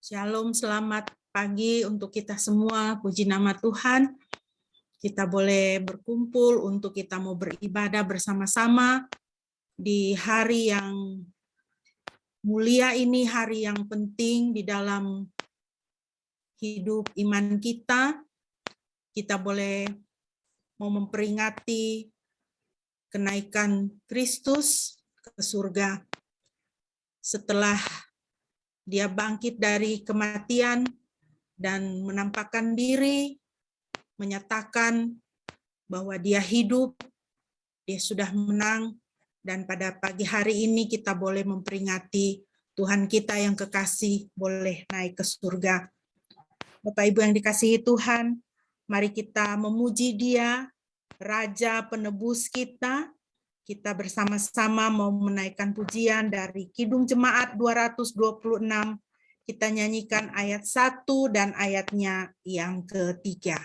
Shalom, selamat pagi untuk kita semua. Puji nama Tuhan. Kita boleh berkumpul untuk kita mau beribadah bersama-sama di hari yang mulia ini, hari yang penting di dalam hidup iman kita. Kita boleh mau memperingati kenaikan Kristus ke surga setelah Dia bangkit dari kematian dan menampakkan diri, menyatakan bahwa Dia hidup, Dia sudah menang, dan pada pagi hari ini kita boleh memperingati Tuhan kita yang kekasih boleh naik ke surga. Bapak Ibu yang dikasihi Tuhan, mari kita memuji Dia, Raja Penebus kita. Kita bersama-sama mau menaikkan pujian dari Kidung Jemaat 226. Kita nyanyikan ayat 1 dan ayatnya yang ketiga.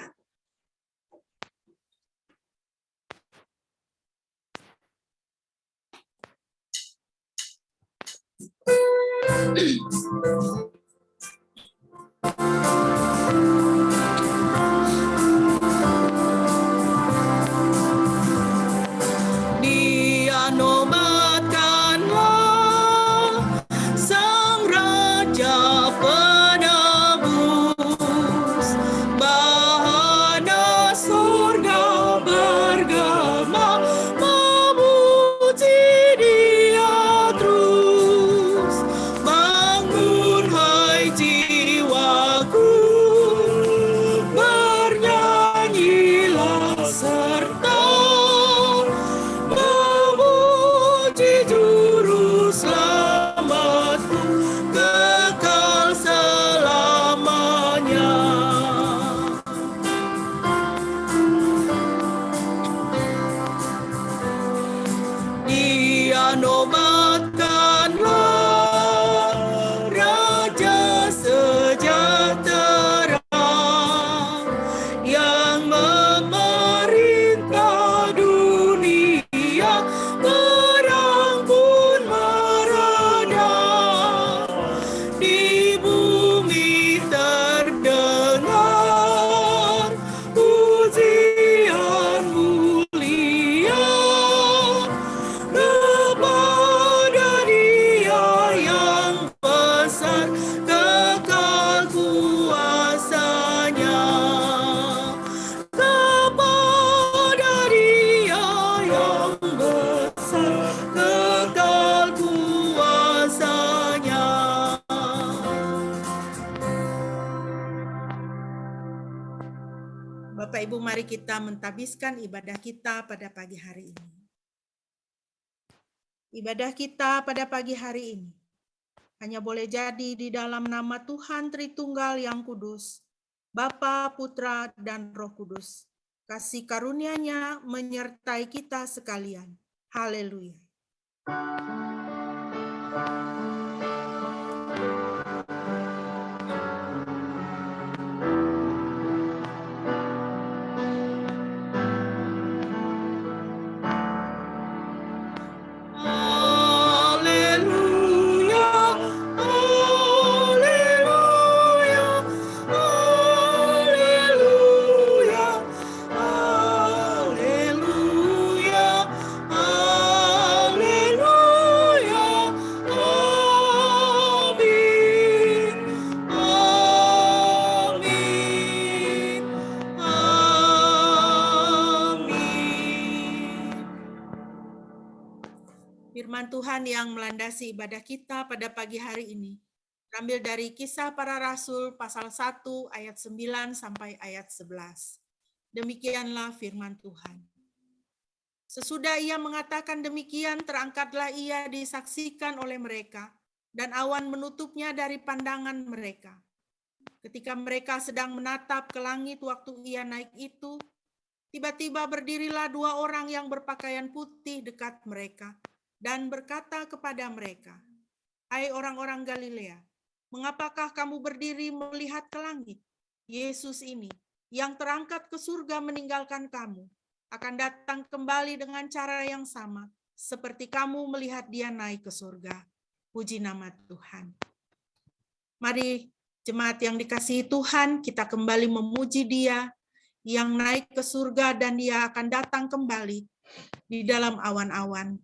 Dia nobatkanlah Sang Raja Penebus, bahana surga bergema, memuji Dia terus. Bangun hai jiwaku, bernyanyilah serta memuji Juru Selamatku kekal selamanya. Dia nobatkanlah Raja sejahtera yang memerintah dunia, perang pun mereda. Di bumi terdengar pujian mulia kepada Dia yang besar, kekal kuasanya. Kepada Dia yang besar, kekal kuasanya. Bapak Ibu, mari kita mentabiskan ibadah kita pada pagi hari ini. Ibadah kita pada pagi hari ini hanya boleh jadi di dalam nama Tuhan Tritunggal yang kudus, Bapa, Putra, dan Roh Kudus. Kasih karunia-Nya menyertai kita sekalian. Haleluya. Haleluya, haleluya, haleluya, haleluya, haleluya, amin, amin, amin. Firman Tuhan yang melandasi ibadah kita pada pagi hari ini terambil dari Kisah Para Rasul pasal 1 ayat 9 sampai ayat 11. Demikianlah firman Tuhan. Sesudah ia mengatakan demikian, terangkatlah ia disaksikan oleh mereka, dan awan menutupnya dari pandangan mereka. Ketika mereka sedang menatap ke langit waktu ia naik itu, tiba-tiba berdirilah dua orang yang berpakaian putih dekat mereka, dan berkata kepada mereka, "Hai orang-orang Galilea, mengapakah kamu berdiri melihat ke langit? Yesus ini, yang terangkat ke surga meninggalkan kamu, akan datang kembali dengan cara yang sama, seperti kamu melihat Dia naik ke surga." Puji nama Tuhan. Mari Jemaat yang dikasihi Tuhan, kita kembali memuji Dia yang naik ke surga dan Dia akan datang kembali di dalam awan-awan.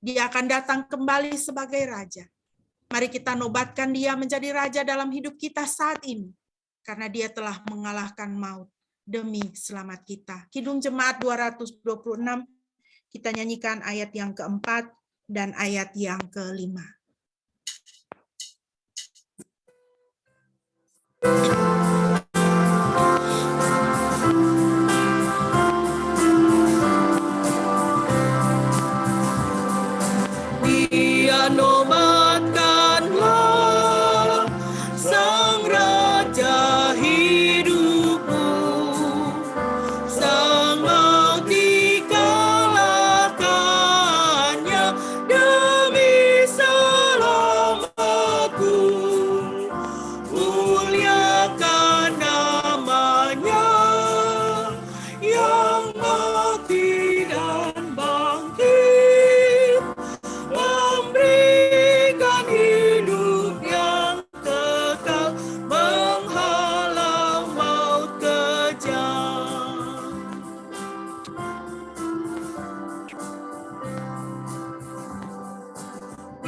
Dia akan datang kembali sebagai Raja. Mari kita nobatkan Dia menjadi Raja dalam hidup kita saat ini, karena Dia telah mengalahkan maut demi selamat kita. Kidung Jemaat 226, kita nyanyikan ayat yang keempat dan ayat yang kelima. Dia nobatkanlah Sang Raja hidupmu, Sang maut dikalahkannya demi selamatku. Muliakan namanya yang mati dan bangkit, memberikan hidup yang kekal, menghalau maut kejam.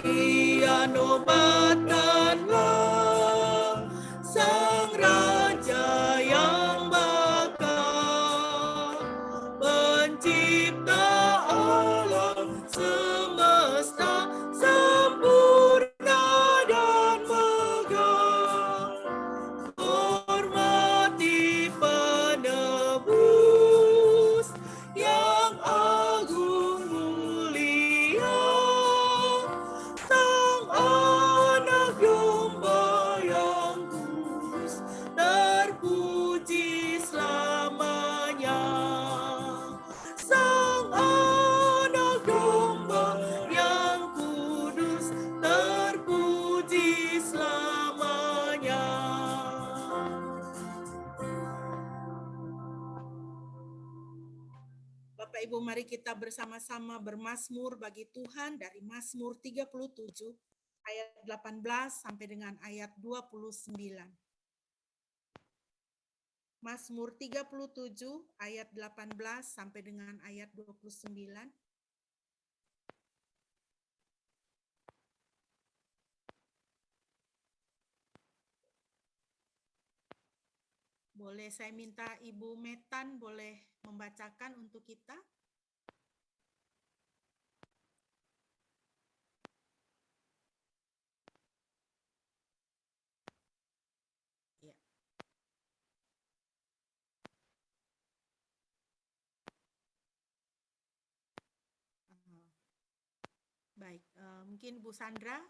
Dia nobatkanlah Sang Raja yang bakal, pencipta alam semesta, sempurna dan megah. Hormati penebus yang agung mulia, Sang Anak Domba yang kudus, terpuji selamanya. Sang Anak Domba yang kudus, terpuji selamanya. Bapak Ibu, mari kita bersama-sama bermazmur bagi Tuhan dari Mazmur 37 ayat 18 sampai dengan ayat 29. Mazmur 37 ayat 18 sampai dengan ayat 29. Boleh saya minta Ibu Metan boleh membacakan untuk kita? Ya. Baik, mungkin Bu Sandra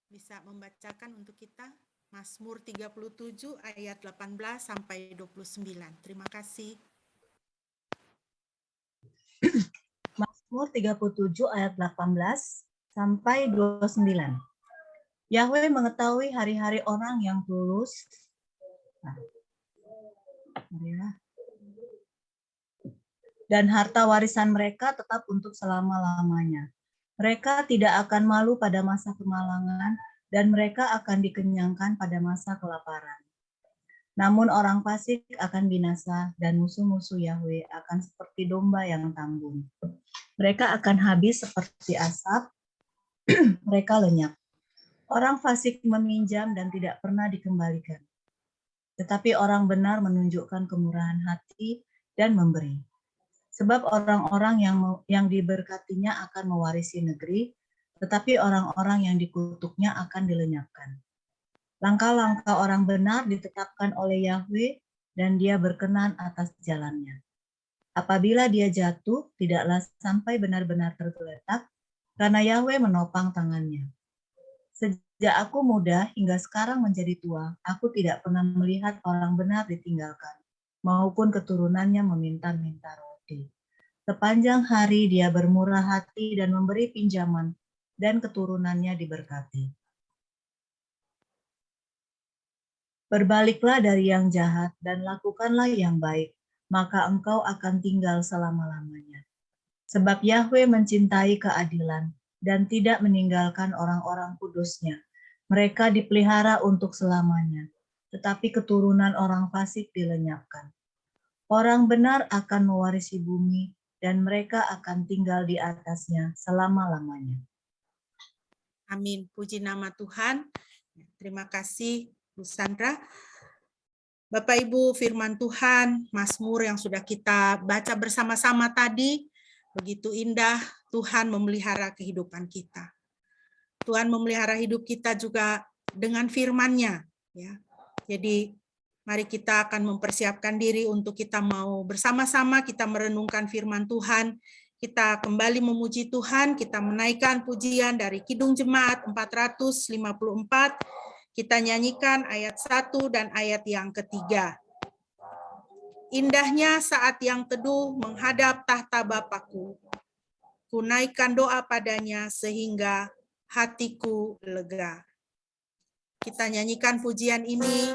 bisa membacakan untuk kita Mazmur 37 ayat 18 sampai 29. Terima kasih. Mazmur 37 ayat 18 sampai 29. Yahweh mengetahui hari-hari orang yang tulus. Dan harta warisan mereka tetap untuk selama-lamanya. Mereka tidak akan malu pada masa kemalangan, dan mereka akan dikenyangkan pada masa kelaparan. Namun orang fasik akan binasa, dan musuh-musuh Yahweh akan seperti domba yang tanggung. Mereka akan habis seperti asap, mereka lenyap. Orang fasik meminjam dan tidak pernah dikembalikan. Tetapi orang benar menunjukkan kemurahan hati dan memberi. Sebab orang-orang yang diberkatinya akan mewarisi negeri, tetapi orang-orang yang dikutuknya akan dilenyapkan. Langkah-langkah orang benar ditetapkan oleh Yahweh, dan Dia berkenan atas jalannya. Apabila dia jatuh, tidaklah sampai benar-benar tergeletak, karena Yahweh menopang tangannya. Sejak aku muda hingga sekarang menjadi tua, aku tidak pernah melihat orang benar ditinggalkan, maupun keturunannya meminta-minta roti. Sepanjang hari dia bermurah hati dan memberi pinjaman, dan keturunannya diberkati. Berbaliklah dari yang jahat dan lakukanlah yang baik, maka engkau akan tinggal selama-lamanya. Sebab Yahweh mencintai keadilan dan tidak meninggalkan orang-orang kudusnya. Mereka dipelihara untuk selamanya, tetapi keturunan orang fasik dilenyapkan. Orang benar akan mewarisi bumi, dan mereka akan tinggal di atasnya selama-lamanya. Amin. Puji nama Tuhan. Terima kasih, Bu Sandra. Bapak Ibu, firman Tuhan, Mazmur yang sudah kita baca bersama-sama tadi, begitu indah. Tuhan memelihara kehidupan kita. Tuhan memelihara hidup kita juga dengan firman-Nya, ya. Jadi mari kita akan mempersiapkan diri untuk kita mau bersama-sama kita merenungkan firman Tuhan. Kita kembali memuji Tuhan, kita menaikkan pujian dari Kidung Jemaat 454. Kita nyanyikan ayat 1 dan ayat yang ketiga. Indahnya saat yang teduh menghadap tahta Bapakku. Ku naikkan doa padanya sehingga hatiku lega. Kita nyanyikan pujian ini.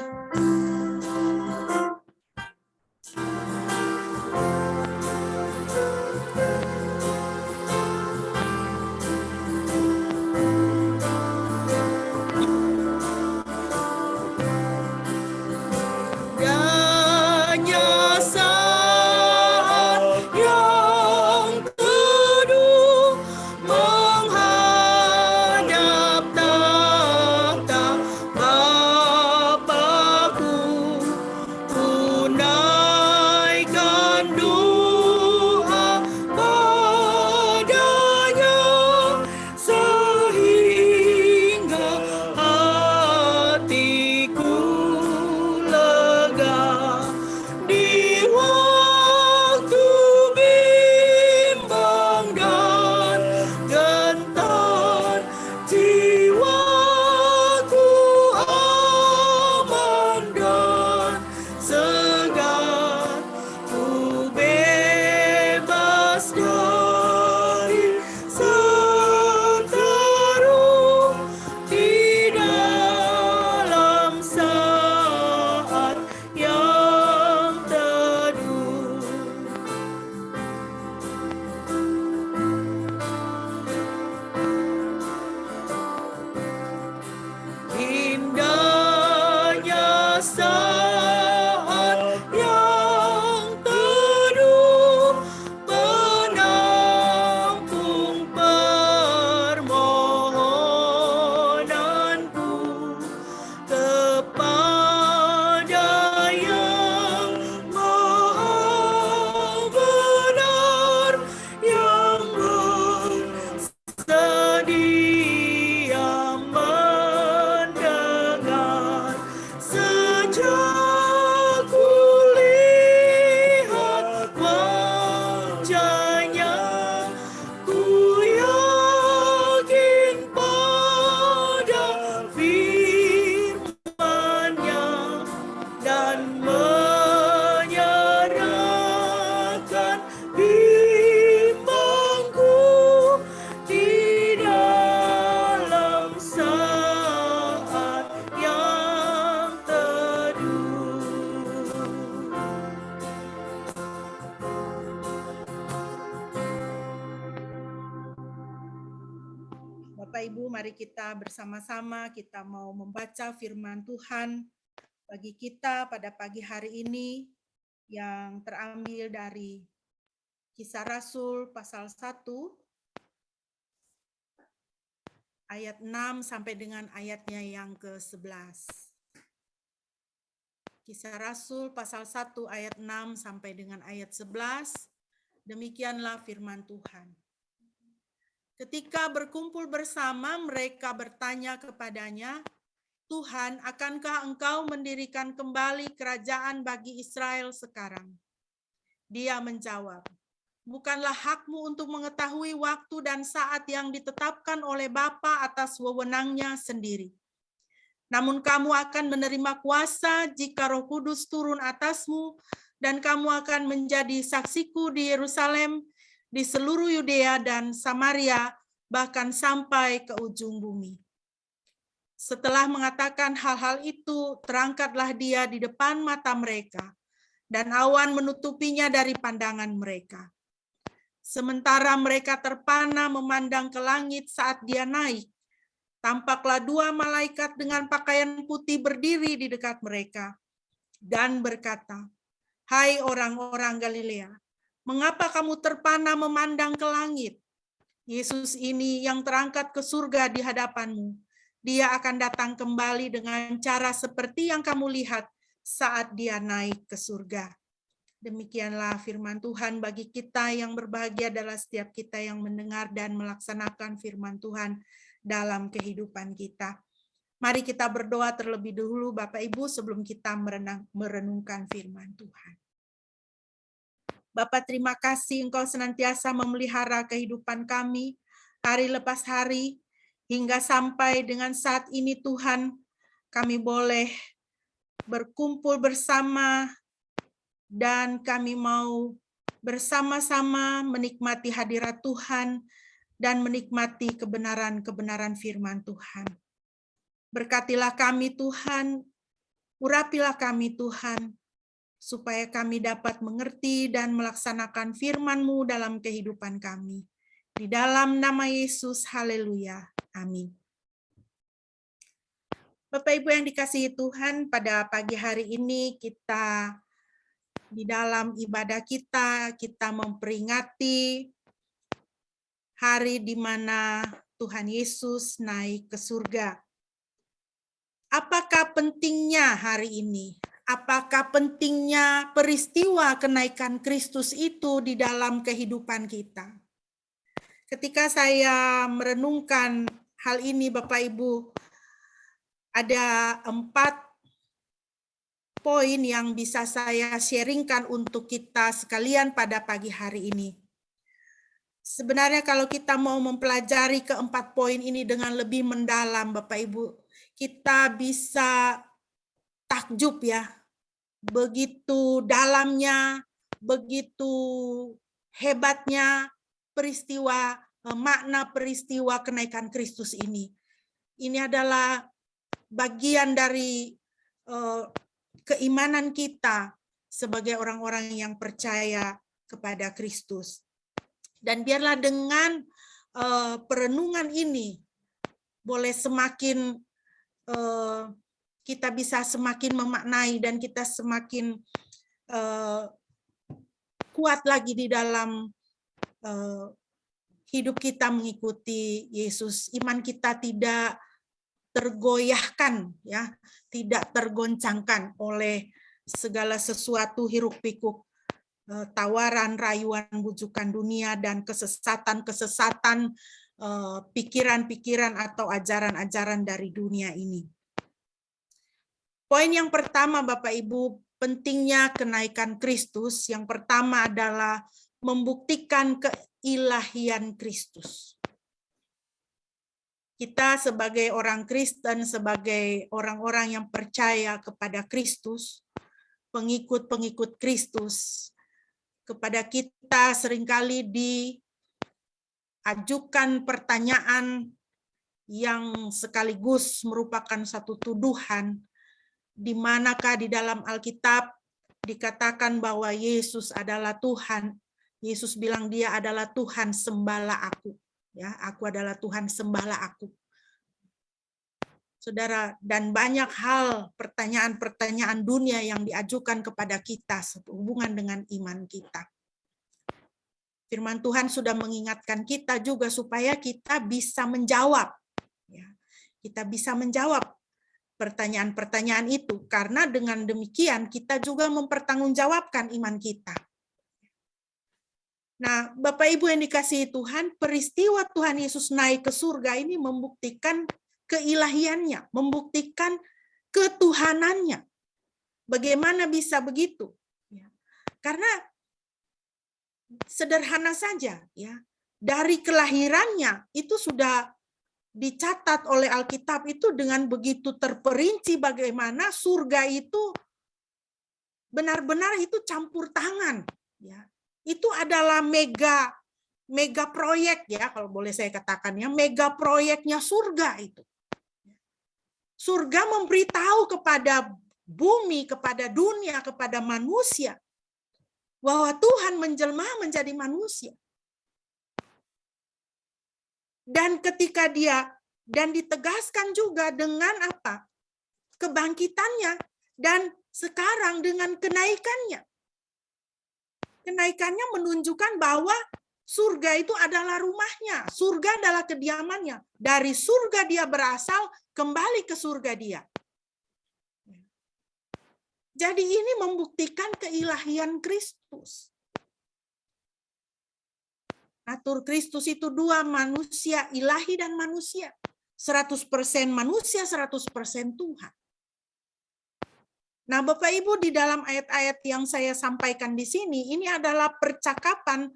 Bapak Ibu, mari kita bersama-sama kita mau membaca firman Tuhan bagi kita pada pagi hari ini yang terambil dari Kisah Rasul pasal 1 ayat 6 sampai dengan ayatnya yang ke-11. Kisah Rasul pasal 1 ayat 6 sampai dengan ayat 11. Demikianlah firman Tuhan. Ketika berkumpul bersama, mereka bertanya kepadanya, Tuhan, akankah engkau mendirikan kembali kerajaan bagi Israel sekarang? Dia menjawab, bukanlah hakmu untuk mengetahui waktu dan saat yang ditetapkan oleh Bapa atas wewenangnya sendiri. Namun kamu akan menerima kuasa jika Roh Kudus turun atasmu, dan kamu akan menjadi saksiku di Yerusalem, di seluruh Yudea dan Samaria, bahkan sampai ke ujung bumi. Setelah mengatakan hal-hal itu, terangkatlah dia di depan mata mereka, dan awan menutupinya dari pandangan mereka. Sementara mereka terpana memandang ke langit saat dia naik, Tampaklah 2 malaikat dengan pakaian putih berdiri di dekat mereka dan berkata, "Hai orang-orang Galilea, mengapa kamu terpana memandang ke langit? Yesus ini yang terangkat ke surga di hadapanmu. Dia akan datang kembali dengan cara seperti yang kamu lihat saat dia naik ke surga." Demikianlah firman Tuhan. Bagi kita yang berbahagia adalah setiap kita yang mendengar dan melaksanakan firman Tuhan dalam kehidupan kita. Mari kita berdoa terlebih dahulu Bapak Ibu sebelum kita merenungkan firman Tuhan. Bapak, terima kasih Engkau senantiasa memelihara kehidupan kami hari lepas hari hingga sampai dengan saat ini Tuhan, kami boleh berkumpul bersama dan kami mau bersama-sama menikmati hadirat Tuhan dan menikmati kebenaran-kebenaran firman Tuhan. Berkatilah kami Tuhan, urapilah kami Tuhan, supaya kami dapat mengerti dan melaksanakan firman-Mu dalam kehidupan kami. Di dalam nama Yesus, haleluya. Amin. Bapak Ibu yang dikasihi Tuhan, pada pagi hari ini kita di dalam ibadah kita memperingati hari di mana Tuhan Yesus naik ke surga. Apakah pentingnya hari ini? Apakah pentingnya peristiwa kenaikan Kristus itu di dalam kehidupan kita? Ketika saya merenungkan hal ini, Bapak Ibu, ada 4 poin yang bisa saya sharingkan untuk kita sekalian pada pagi hari ini. Sebenarnya kalau kita mau mempelajari ke-4 poin ini dengan lebih mendalam, Bapak Ibu, kita bisa takjub ya. Begitu dalamnya, begitu hebatnya makna peristiwa kenaikan Kristus ini. Ini adalah bagian dari keimanan kita sebagai orang-orang yang percaya kepada Kristus. Dan biarlah dengan perenungan ini boleh semakin kita bisa semakin memaknai dan kita semakin kuat lagi di dalam hidup kita mengikuti Yesus. Iman kita tidak tergoyahkan ya, tidak tergoncangkan oleh segala sesuatu hiruk-pikuk tawaran, rayuan, bujukan dunia dan kesesatan-kesesatan pikiran-pikiran atau ajaran-ajaran dari dunia ini. Poin yang pertama Bapak Ibu, pentingnya kenaikan Kristus. Yang pertama adalah membuktikan keilahian Kristus. Kita sebagai orang Kristen, sebagai orang-orang yang percaya kepada Kristus, pengikut-pengikut Kristus, kepada kita seringkali diajukan pertanyaan yang sekaligus merupakan satu tuduhan, di manakah di dalam Alkitab dikatakan bahwa Yesus adalah Tuhan. Yesus bilang dia adalah Tuhan, sembahlah aku. Ya, aku adalah Tuhan, sembahlah aku. Saudara, dan banyak hal pertanyaan-pertanyaan dunia yang diajukan kepada kita sehubungan dengan iman kita. Firman Tuhan sudah mengingatkan kita juga supaya kita bisa menjawab. Ya, kita bisa menjawab pertanyaan-pertanyaan itu, karena dengan demikian kita juga mempertanggungjawabkan iman kita. Nah, Bapak Ibu yang dikasihi Tuhan, peristiwa Tuhan Yesus naik ke surga ini membuktikan keilahiannya, membuktikan ketuhanannya. Bagaimana bisa begitu? Ya. Karena sederhana saja, ya, dari kelahirannya itu sudah dicatat oleh Alkitab itu dengan begitu terperinci bagaimana surga itu benar-benar itu campur tangan, ya. Itu adalah mega proyek ya, kalau boleh saya katakan ya, mega proyeknya surga itu. Surga memberitahu kepada bumi, kepada dunia, kepada manusia bahwa Tuhan menjelma menjadi manusia. Dan ketika dia dan ditegaskan juga dengan apa? Kebangkitannya, dan sekarang dengan kenaikannya. Kenaikannya menunjukkan bahwa surga itu adalah rumahnya, surga adalah kediamannya. Dari surga dia berasal, kembali ke surga dia. Jadi ini membuktikan keilahian Kristus. Natur Kristus itu dua, manusia, ilahi dan manusia. 100% manusia, 100% Tuhan. Nah, Bapak Ibu, di dalam ayat-ayat yang saya sampaikan di sini, ini adalah percakapan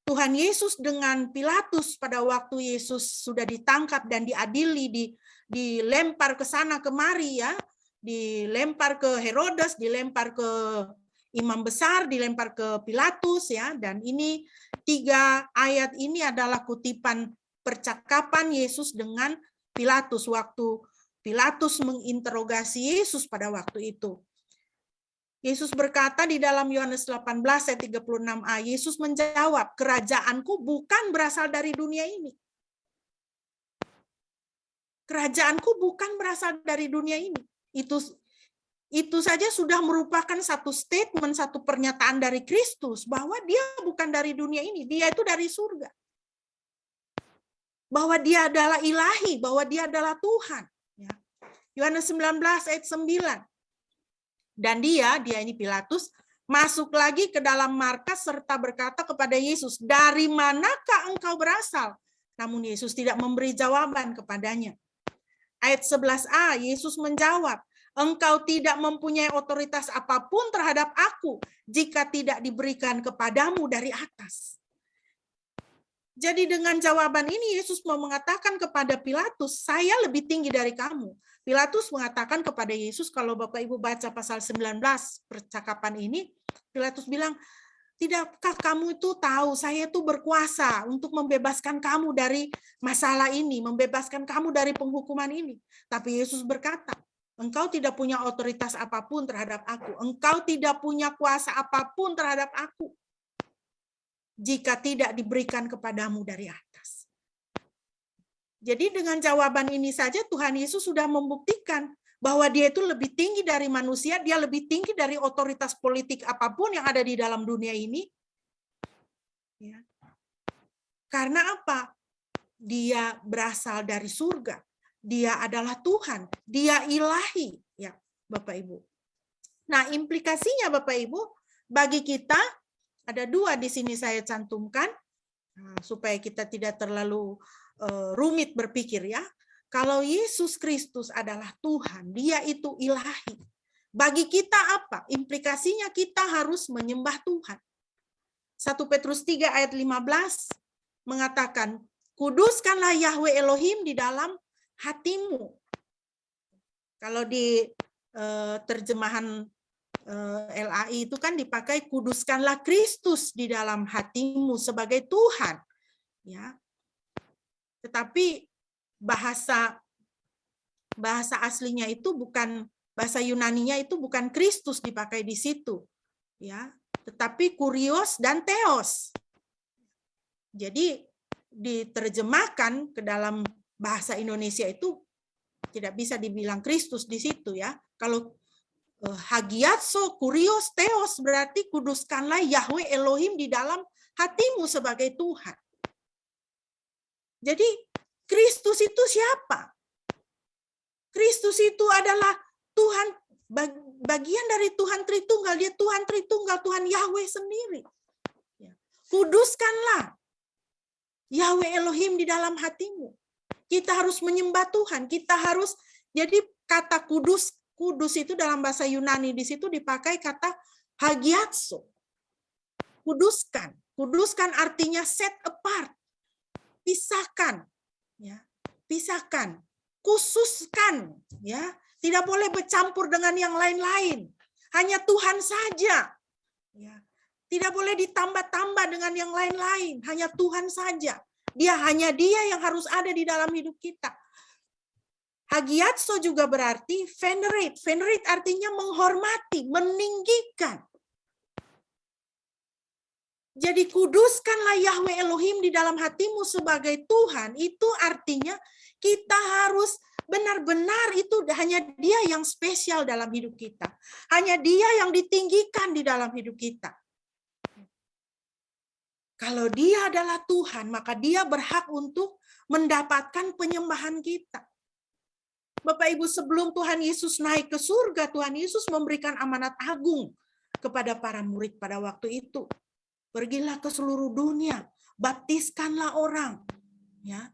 Tuhan Yesus dengan Pilatus pada waktu Yesus sudah ditangkap dan diadili, dilempar ke sana kemari ya, dilempar ke Herodes, dilempar ke imam besar, dilempar ke Pilatus ya, dan ini 3 ayat ini adalah kutipan percakapan Yesus dengan Pilatus waktu Pilatus menginterogasi Yesus pada waktu itu. Yesus berkata di dalam Yohanes 18 ayat 36a, Yesus menjawab, "Kerajaanku bukan berasal dari dunia ini." Kerajaanku bukan berasal dari dunia ini. Itu saja sudah merupakan satu statement, satu pernyataan dari Kristus bahwa dia bukan dari dunia ini, dia itu dari surga. Bahwa dia adalah ilahi, bahwa dia adalah Tuhan. Yohanes 19 ayat 9. Dan dia ini Pilatus, masuk lagi ke dalam markas serta berkata kepada Yesus, "Dari manakah engkau berasal?" Namun Yesus tidak memberi jawaban kepadanya. Ayat 11a, Yesus menjawab, "Engkau tidak mempunyai otoritas apapun terhadap aku jika tidak diberikan kepadamu dari atas." Jadi dengan jawaban ini Yesus mau mengatakan kepada Pilatus, "Saya lebih tinggi dari kamu." Pilatus mengatakan kepada Yesus, kalau Bapak Ibu baca pasal 19 percakapan ini, Pilatus bilang, "Tidakkah kamu itu tahu saya itu berkuasa untuk membebaskan kamu dari masalah ini, membebaskan kamu dari penghukuman ini?" Tapi Yesus berkata, "Engkau tidak punya otoritas apapun terhadap aku. Engkau tidak punya kuasa apapun terhadap aku jika tidak diberikan kepadamu dari atas." Jadi dengan jawaban ini saja Tuhan Yesus sudah membuktikan bahwa dia itu lebih tinggi dari manusia, dia lebih tinggi dari otoritas politik apapun yang ada di dalam dunia ini. Ya. Karena apa? Dia berasal dari surga. Dia adalah Tuhan, dia ilahi, ya, Bapak Ibu. Nah, implikasinya Bapak Ibu, bagi kita ada 2 di sini saya cantumkan supaya kita tidak terlalu rumit berpikir ya. Kalau Yesus Kristus adalah Tuhan, dia itu ilahi. Bagi kita apa? Implikasinya kita harus menyembah Tuhan. 1 Petrus 3 ayat 15 mengatakan, "Kuduskanlah Yahweh Elohim di dalam hatimu." Kalau di terjemahan LAI itu kan dipakai, "Kuduskanlah Kristus di dalam hatimu sebagai Tuhan." Ya. Tetapi bahasa aslinya itu bukan, bahasa Yunaninya itu bukan Kristus dipakai di situ, ya, tetapi kurios dan theos. Jadi diterjemahkan ke dalam bahasa Indonesia itu tidak bisa dibilang Kristus di situ ya. Kalau hagiatso, kurios, theos berarti kuduskanlah Yahweh Elohim di dalam hatimu sebagai Tuhan. Jadi Kristus itu siapa? Kristus itu adalah Tuhan, bagian dari Tuhan Tritunggal. Dia Tuhan Tritunggal, Tuhan Yahweh sendiri. Kuduskanlah Yahweh Elohim di dalam hatimu. Kita harus menyembah Tuhan. Kita harus, jadi kata kudus itu dalam bahasa Yunani di situ dipakai kata hagiatso. Kuduskan. Kuduskan artinya set apart. Pisahkan, ya, pisahkan, khususkan, ya, tidak boleh bercampur dengan yang lain-lain, hanya Tuhan saja, ya, tidak boleh ditambah-tambah dengan yang lain-lain, hanya Tuhan saja, hanya Dia yang harus ada di dalam hidup kita. Hagiatso juga berarti venerate, venerate artinya menghormati, meninggikan. Jadi kuduskanlah Yahweh Elohim di dalam hatimu sebagai Tuhan. Itu artinya kita harus benar-benar itu hanya Dia yang spesial dalam hidup kita. Hanya Dia yang ditinggikan di dalam hidup kita. Kalau Dia adalah Tuhan, maka Dia berhak untuk mendapatkan penyembahan kita. Bapak Ibu, sebelum Tuhan Yesus naik ke surga, Tuhan Yesus memberikan amanat agung kepada para murid pada waktu itu. Pergilah ke seluruh dunia, baptiskanlah orang. Ya.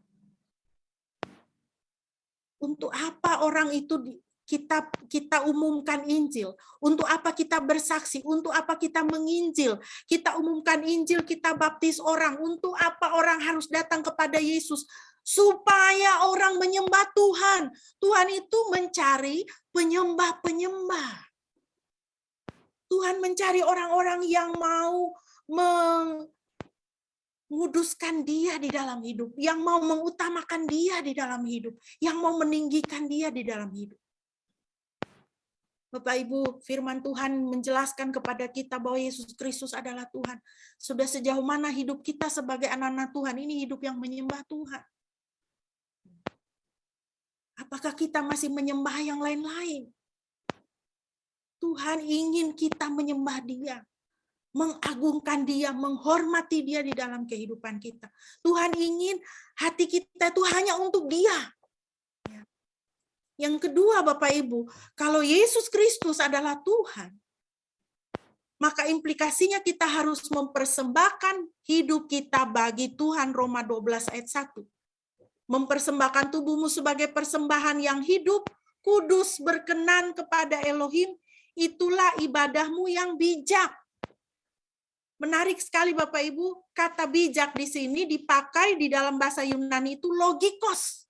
Untuk apa orang itu kita umumkan Injil? Untuk apa kita bersaksi? Untuk apa kita menginjil? Kita umumkan Injil, kita baptis orang. Untuk apa orang harus datang kepada Yesus? Supaya orang menyembah Tuhan. Tuhan itu mencari penyembah-penyembah. Tuhan mencari orang-orang yang mau menguduskan Dia di dalam hidup, yang mau mengutamakan Dia di dalam hidup, yang mau meninggikan Dia di dalam hidup. Bapak Ibu, firman Tuhan menjelaskan kepada kita bahwa Yesus Kristus adalah Tuhan. Sudah sejauh mana hidup kita sebagai anak-anak Tuhan, ini hidup yang menyembah Tuhan. Apakah kita masih menyembah yang lain-lain? Tuhan ingin kita menyembah Dia, mengagungkan Dia, menghormati Dia di dalam kehidupan kita. Tuhan ingin hati kita itu hanya untuk Dia. Yang kedua, Bapak Ibu, kalau Yesus Kristus adalah Tuhan, maka implikasinya kita harus mempersembahkan hidup kita bagi Tuhan. Roma 12 ayat 1. Mempersembahkan tubuhmu sebagai persembahan yang hidup, kudus, berkenan kepada Elohim, itulah ibadahmu yang bijak. Menarik sekali Bapak Ibu, kata bijak di sini dipakai di dalam bahasa Yunani itu logikos.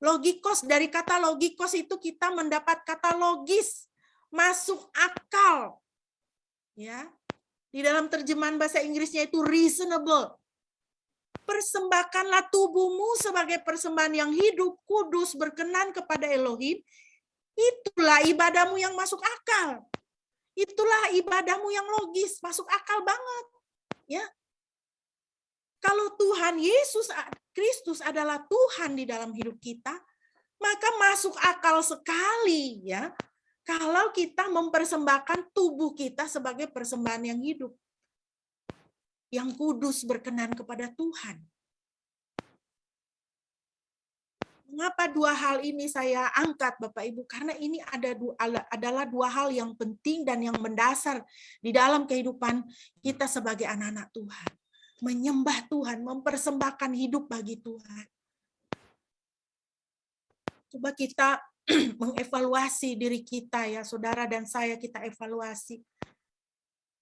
Logikos, dari kata logikos itu kita mendapat kata logis, masuk akal. Ya. Di dalam terjemahan bahasa Inggrisnya itu reasonable. Persembahkanlah tubuhmu sebagai persembahan yang hidup, kudus, berkenan kepada Elohim. Itulah ibadahmu yang masuk akal. Itulah ibadahmu yang logis, masuk akal banget. Ya. Kalau Tuhan Yesus Kristus adalah Tuhan di dalam hidup kita, maka masuk akal sekali ya. Kalau kita mempersembahkan tubuh kita sebagai persembahan yang hidup, yang kudus, berkenan kepada Tuhan. Mengapa dua hal ini saya angkat Bapak Ibu? Karena ini adalah dua hal yang penting dan yang mendasar di dalam kehidupan kita sebagai anak-anak Tuhan. Menyembah Tuhan, mempersembahkan hidup bagi Tuhan. Coba kita mengevaluasi diri kita ya, saudara dan saya, kita evaluasi.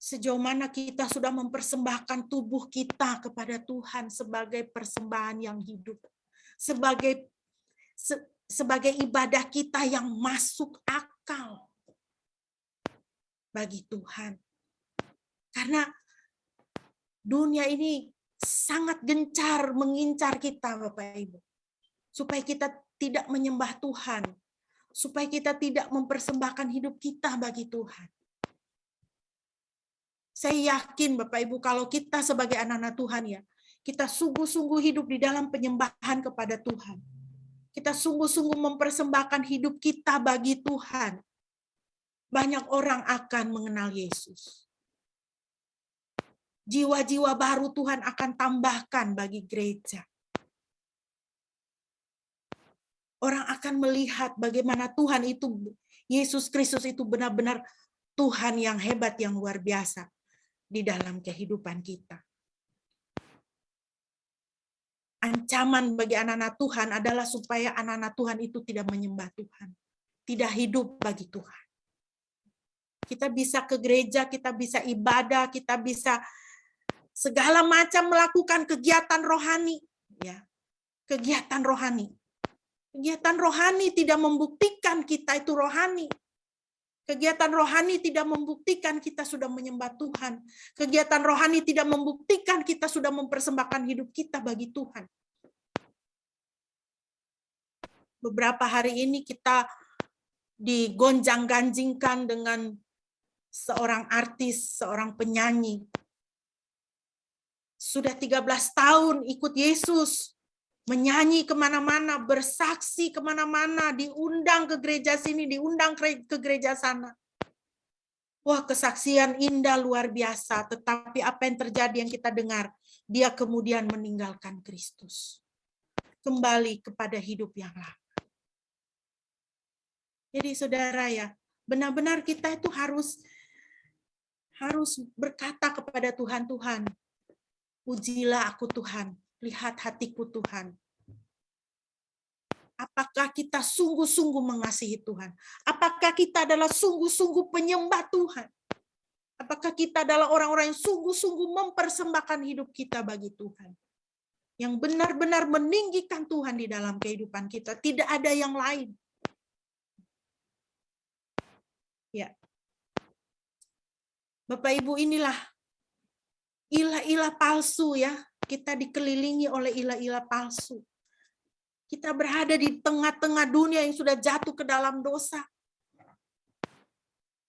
Sejauh mana kita sudah mempersembahkan tubuh kita kepada Tuhan sebagai persembahan yang hidup. Sebagai ibadah kita yang masuk akal bagi Tuhan. Karena dunia ini sangat gencar mengincar kita, Bapak Ibu. Supaya kita tidak menyembah Tuhan. Supaya kita tidak mempersembahkan hidup kita bagi Tuhan. Saya yakin Bapak Ibu, kalau kita sebagai anak-anak Tuhan ya, kita sungguh-sungguh hidup di dalam penyembahan kepada Tuhan. Kita sungguh-sungguh mempersembahkan hidup kita bagi Tuhan. Banyak orang akan mengenal Yesus. Jiwa-jiwa baru Tuhan akan tambahkan bagi gereja. Orang akan melihat bagaimana Tuhan itu, Yesus Kristus itu benar-benar Tuhan yang hebat, yang luar biasa di dalam kehidupan kita. Ancaman bagi anak-anak Tuhan adalah supaya anak-anak Tuhan itu tidak menyembah Tuhan. Tidak hidup bagi Tuhan. Kita bisa ke gereja, kita bisa ibadah, kita bisa segala macam melakukan kegiatan rohani. Ya, kegiatan rohani. Kegiatan rohani tidak membuktikan kita itu rohani. Kegiatan rohani tidak membuktikan kita sudah menyembah Tuhan. Kegiatan rohani tidak membuktikan kita sudah mempersembahkan hidup kita bagi Tuhan. Beberapa hari ini kita digonjang-ganjingkan dengan seorang artis, seorang penyanyi sudah 13 tahun ikut Yesus, menyanyi kemana-mana, bersaksi kemana-mana, diundang ke gereja sini, diundang ke gereja sana. Wah, kesaksian indah luar biasa, tetapi apa yang terjadi yang kita dengar? Dia kemudian meninggalkan Kristus. Kembali kepada hidup yang lama. Jadi saudara ya, benar-benar kita itu harus berkata kepada Tuhan, Tuhan, ujilah aku Tuhan, lihat hatiku Tuhan. Apakah kita sungguh-sungguh mengasihi Tuhan? Apakah kita adalah sungguh-sungguh penyembah Tuhan? Apakah kita adalah orang-orang yang sungguh-sungguh mempersembahkan hidup kita bagi Tuhan? Yang benar-benar meninggikan Tuhan di dalam kehidupan kita. Tidak ada yang lain. Ya. Bapak Ibu, inilah ilah-ilah palsu ya. Kita dikelilingi oleh ilah-ilah palsu. Kita berada di tengah-tengah dunia yang sudah jatuh ke dalam dosa.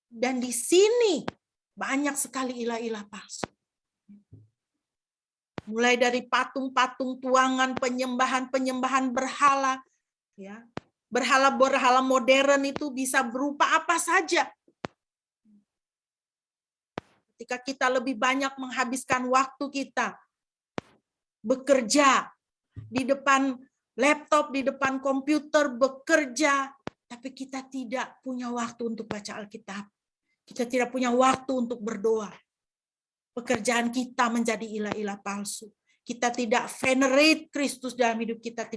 Dan di sini banyak sekali ilah-ilah palsu. Mulai dari patung-patung tuangan, penyembahan berhala, ya. Berhala-berhala modern itu bisa berupa apa saja. Ketika kita lebih banyak menghabiskan waktu kita bekerja di depan laptop, di depan komputer, bekerja, tapi kita tidak punya waktu untuk baca Alkitab. Kita tidak punya waktu untuk berdoa. Pekerjaan kita menjadi ilah-ilah palsu. Kita tidak venerate Kristus dalam hidup kita,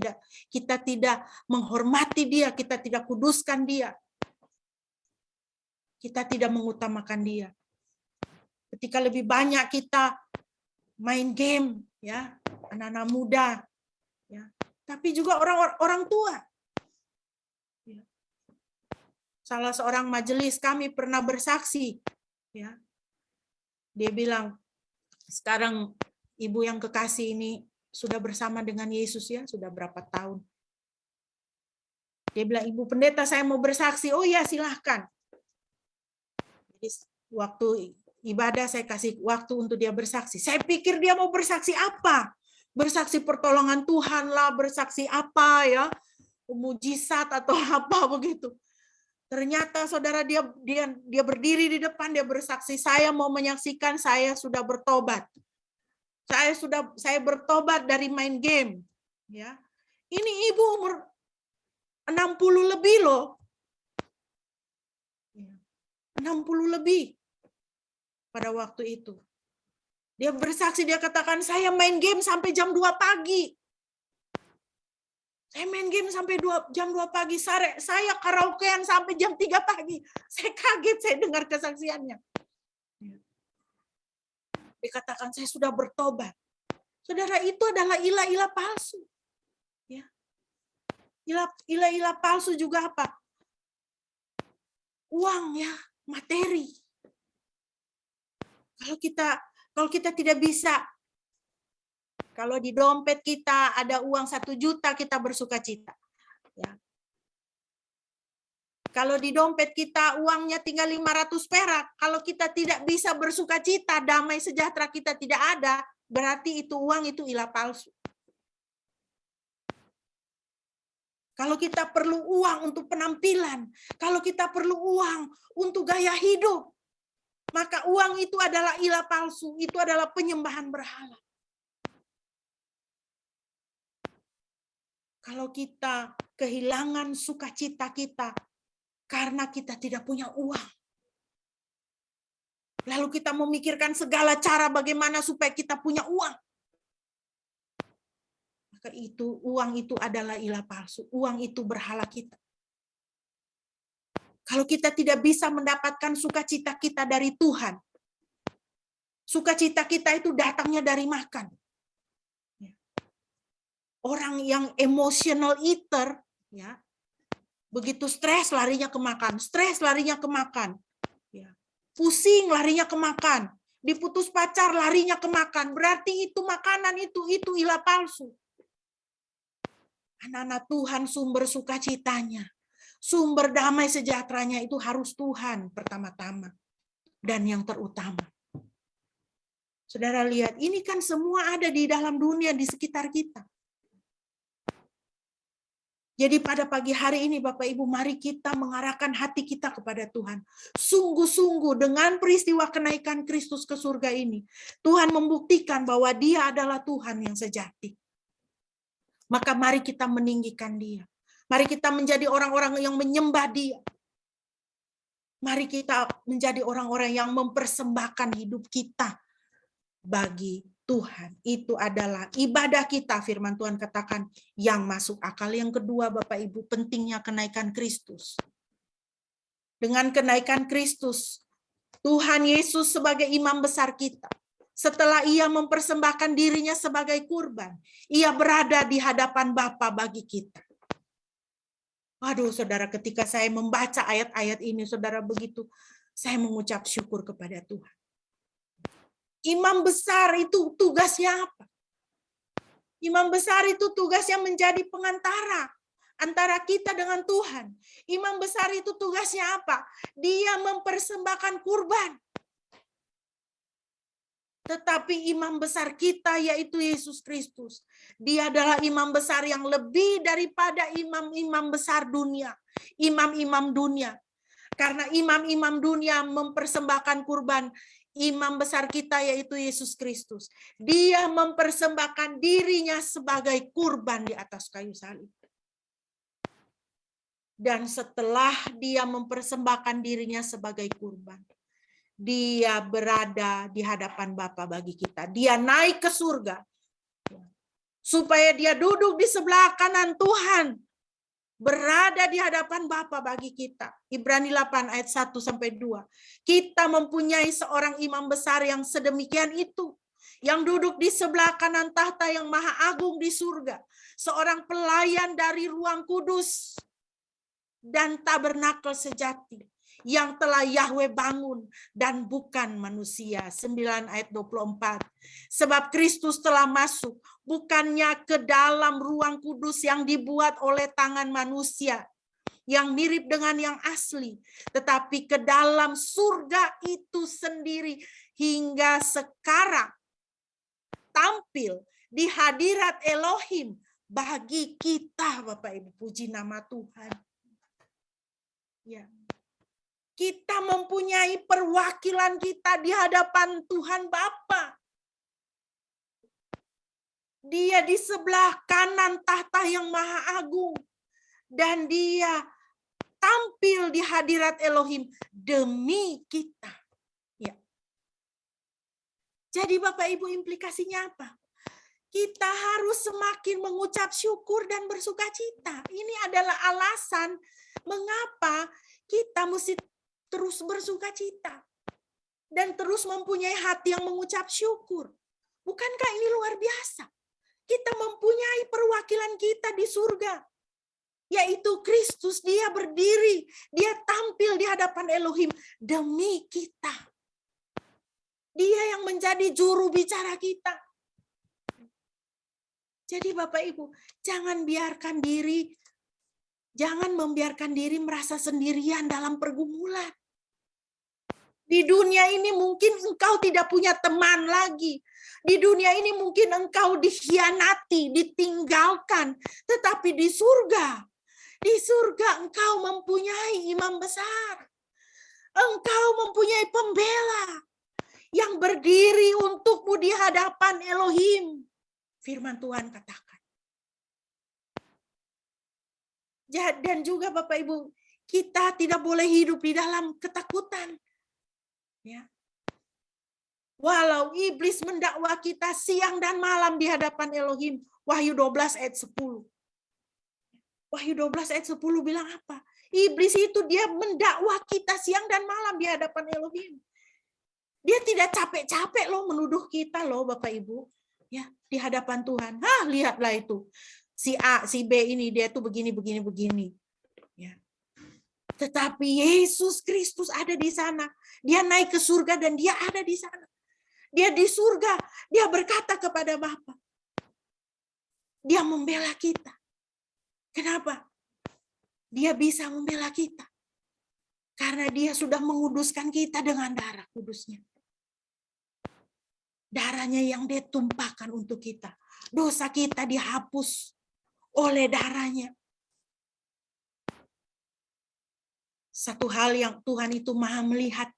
tidak menghormati Dia, kita tidak kuduskan Dia. Kita tidak mengutamakan Dia. Ketika lebih banyak kita main game, ya, anak-anak muda, ya, tapi juga orang tua. Salah seorang majelis kami pernah bersaksi, ya. Dia bilang, sekarang ibu yang kekasih ini sudah bersama dengan Yesus ya, sudah berapa tahun. Dia bilang, Ibu Pendeta saya mau bersaksi. Oh ya, silahkan. Jadi waktu ibadah saya kasih waktu untuk dia bersaksi. Saya pikir dia mau bersaksi apa? Bersaksi pertolongan Tuhan lah, bersaksi apa ya, mujizat atau apa begitu. Ternyata saudara dia berdiri di depan, dia bersaksi, saya mau menyaksikan saya sudah bertobat. Saya bertobat dari main game, ya. Ini ibu umur 60 lebih loh. 60 lebih pada waktu itu. Dia bersaksi, dia katakan, saya main game sampai jam 2 pagi. Saya main game sampai jam 2 pagi. Saya karaokean sampai jam 3 pagi. Saya kaget saya dengar kesaksiannya. Dikatakan saya sudah bertobat. Saudara, itu adalah ilah-ilah palsu. Ya. Ilah-ilah palsu juga apa? Uang ya, materi. Kalau kita tidak bisa, kalau di dompet kita ada uang 1 juta, kita bersuka cita. Ya. Kalau di dompet kita uangnya tinggal 500 perak, kalau kita tidak bisa bersuka cita, damai sejahtera kita tidak ada, berarti itu uang itu ilah palsu. Kalau kita perlu uang untuk penampilan, kalau kita perlu uang untuk gaya hidup, maka uang itu adalah ilah palsu, itu adalah penyembahan berhala. Kalau kita kehilangan sukacita kita karena kita tidak punya uang, lalu kita memikirkan segala cara bagaimana supaya kita punya uang, maka uang itu adalah ilah palsu, uang itu berhala kita. Kalau kita tidak bisa mendapatkan sukacita kita dari Tuhan, sukacita kita itu datangnya dari makan. Orang yang emotional eater, ya, begitu stres larinya ke makan, stres larinya ke makan, ya. Pusing larinya ke makan, diputus pacar larinya ke makan, berarti itu makanan itu ilah palsu. Anak-anak Tuhan sumber sukacitanya, sumber damai sejahteranya itu harus Tuhan pertama-tama dan yang terutama. Saudara lihat, ini kan semua ada di dalam dunia, di sekitar kita. Jadi pada pagi hari ini Bapak Ibu, mari kita mengarahkan hati kita kepada Tuhan. Sungguh-sungguh dengan peristiwa kenaikan Kristus ke surga ini, Tuhan membuktikan bahwa Dia adalah Tuhan yang sejati. Maka mari kita meninggikan Dia. Mari kita menjadi orang-orang yang menyembah Dia. Mari kita menjadi orang-orang yang mempersembahkan hidup kita bagi Tuhan. Itu adalah ibadah kita, firman Tuhan katakan, yang masuk akal. Yang kedua, Bapak Ibu, pentingnya kenaikan Kristus. Dengan kenaikan Kristus, Tuhan Yesus sebagai imam besar kita, setelah Ia mempersembahkan dirinya sebagai kurban, Ia berada di hadapan Bapa bagi kita. Waduh, saudara, ketika saya membaca ayat-ayat ini, saudara, begitu saya mengucap syukur kepada Tuhan. Imam besar itu tugasnya apa? Imam besar itu tugasnya menjadi pengantara antara kita dengan Tuhan. Imam besar itu tugasnya apa? Dia mempersembahkan kurban. Tetapi imam besar kita yaitu Yesus Kristus. Dia adalah imam besar yang lebih daripada imam-imam besar dunia. Imam-imam dunia. Karena imam-imam dunia mempersembahkan kurban, imam besar kita yaitu Yesus Kristus. Dia mempersembahkan dirinya sebagai kurban di atas kayu salib. Dan setelah dia mempersembahkan dirinya sebagai kurban, dia berada di hadapan Bapa bagi kita. Dia naik ke surga supaya dia duduk di sebelah kanan Tuhan, berada di hadapan Bapa bagi kita. Ibrani 8 ayat 1 sampai 2. Kita mempunyai seorang imam besar yang sedemikian itu, yang duduk di sebelah kanan tahta yang maha agung di surga, seorang pelayan dari ruang kudus dan tabernakel sejati yang telah Yahweh bangun dan bukan manusia. 9 ayat 24. Sebab Kristus telah masuk bukannya ke dalam ruang kudus yang dibuat oleh tangan manusia, yang mirip dengan yang asli, tetapi ke dalam surga itu sendiri, hingga sekarang tampil di hadirat Elohim bagi kita, Bapak Ibu. Puji nama Tuhan. Ya. Kita mempunyai perwakilan kita di hadapan Tuhan Bapa. Dia di sebelah kanan tahta yang maha agung. Dan dia tampil di hadirat Elohim demi kita. Ya. Jadi Bapak Ibu, implikasinya apa? Kita harus semakin mengucap syukur dan bersuka cita. Ini adalah alasan mengapa kita mesti terus bersuka cita dan terus mempunyai hati yang mengucap syukur. Bukankah ini luar biasa? Kita mempunyai perwakilan kita di surga, yaitu Kristus. Dia berdiri, dia tampil di hadapan Elohim demi kita. Dia yang menjadi juru bicara kita. Jadi Bapak Ibu, jangan membiarkan diri merasa sendirian dalam pergumulan. Di dunia ini mungkin engkau tidak punya teman lagi. Di dunia ini mungkin engkau dikhianati, ditinggalkan. Tetapi di surga engkau mempunyai imam besar. Engkau mempunyai pembela yang berdiri untukmu di hadapan Elohim. Firman Tuhan katakan. Dan juga Bapak Ibu, kita tidak boleh hidup di dalam ketakutan. Ya. Walau iblis mendakwa kita siang dan malam di hadapan Elohim. Wahyu 12 ayat 10. Wahyu 12 ayat 10 bilang apa? Iblis itu dia mendakwa kita siang dan malam di hadapan Elohim. Dia tidak capek-capek loh menuduh kita loh Bapak Ibu. Ya, di hadapan Tuhan. Lihatlah itu. Si A, si B ini dia tuh begini. Ya. Tetapi Yesus Kristus ada di sana. Dia naik ke surga dan dia ada di sana. Dia di surga. Dia berkata kepada Bapa. Dia membela kita. Kenapa? Dia bisa membela kita. Karena dia sudah menguduskan kita dengan darah kudusnya. Darahnya yang dia tumpahkan untuk kita. Dosa kita dihapus oleh darahnya. Satu hal yang Tuhan itu maha melihat.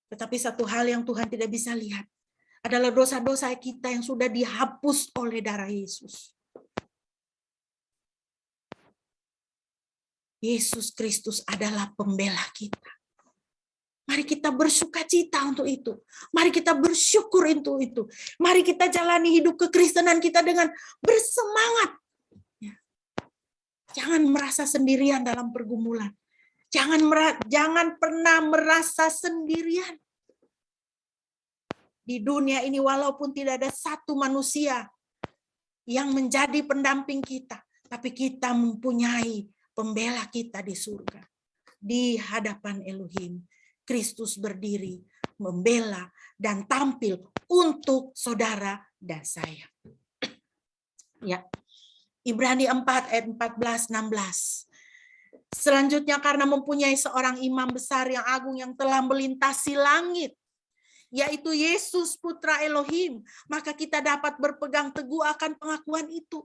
Tetapi satu hal yang Tuhan tidak bisa lihat adalah dosa-dosa kita yang sudah dihapus oleh darah Yesus. Yesus Kristus adalah pembela kita. Mari kita bersukacita untuk itu. Mari kita bersyukur untuk itu. Mari kita jalani hidup kekristenan kita dengan bersemangat. Jangan merasa sendirian dalam pergumulan. Jangan pernah merasa sendirian. Di dunia ini walaupun tidak ada satu manusia yang menjadi pendamping kita, tapi kita mempunyai pembela kita di surga. Di hadapan Elohim, Kristus berdiri, membela, dan tampil untuk saudara dan saya. Ya. Ibrani 4 ayat 14-16. Selanjutnya, karena mempunyai seorang imam besar yang agung yang telah melintasi langit, yaitu Yesus Putra Elohim, maka kita dapat berpegang teguh akan pengakuan itu.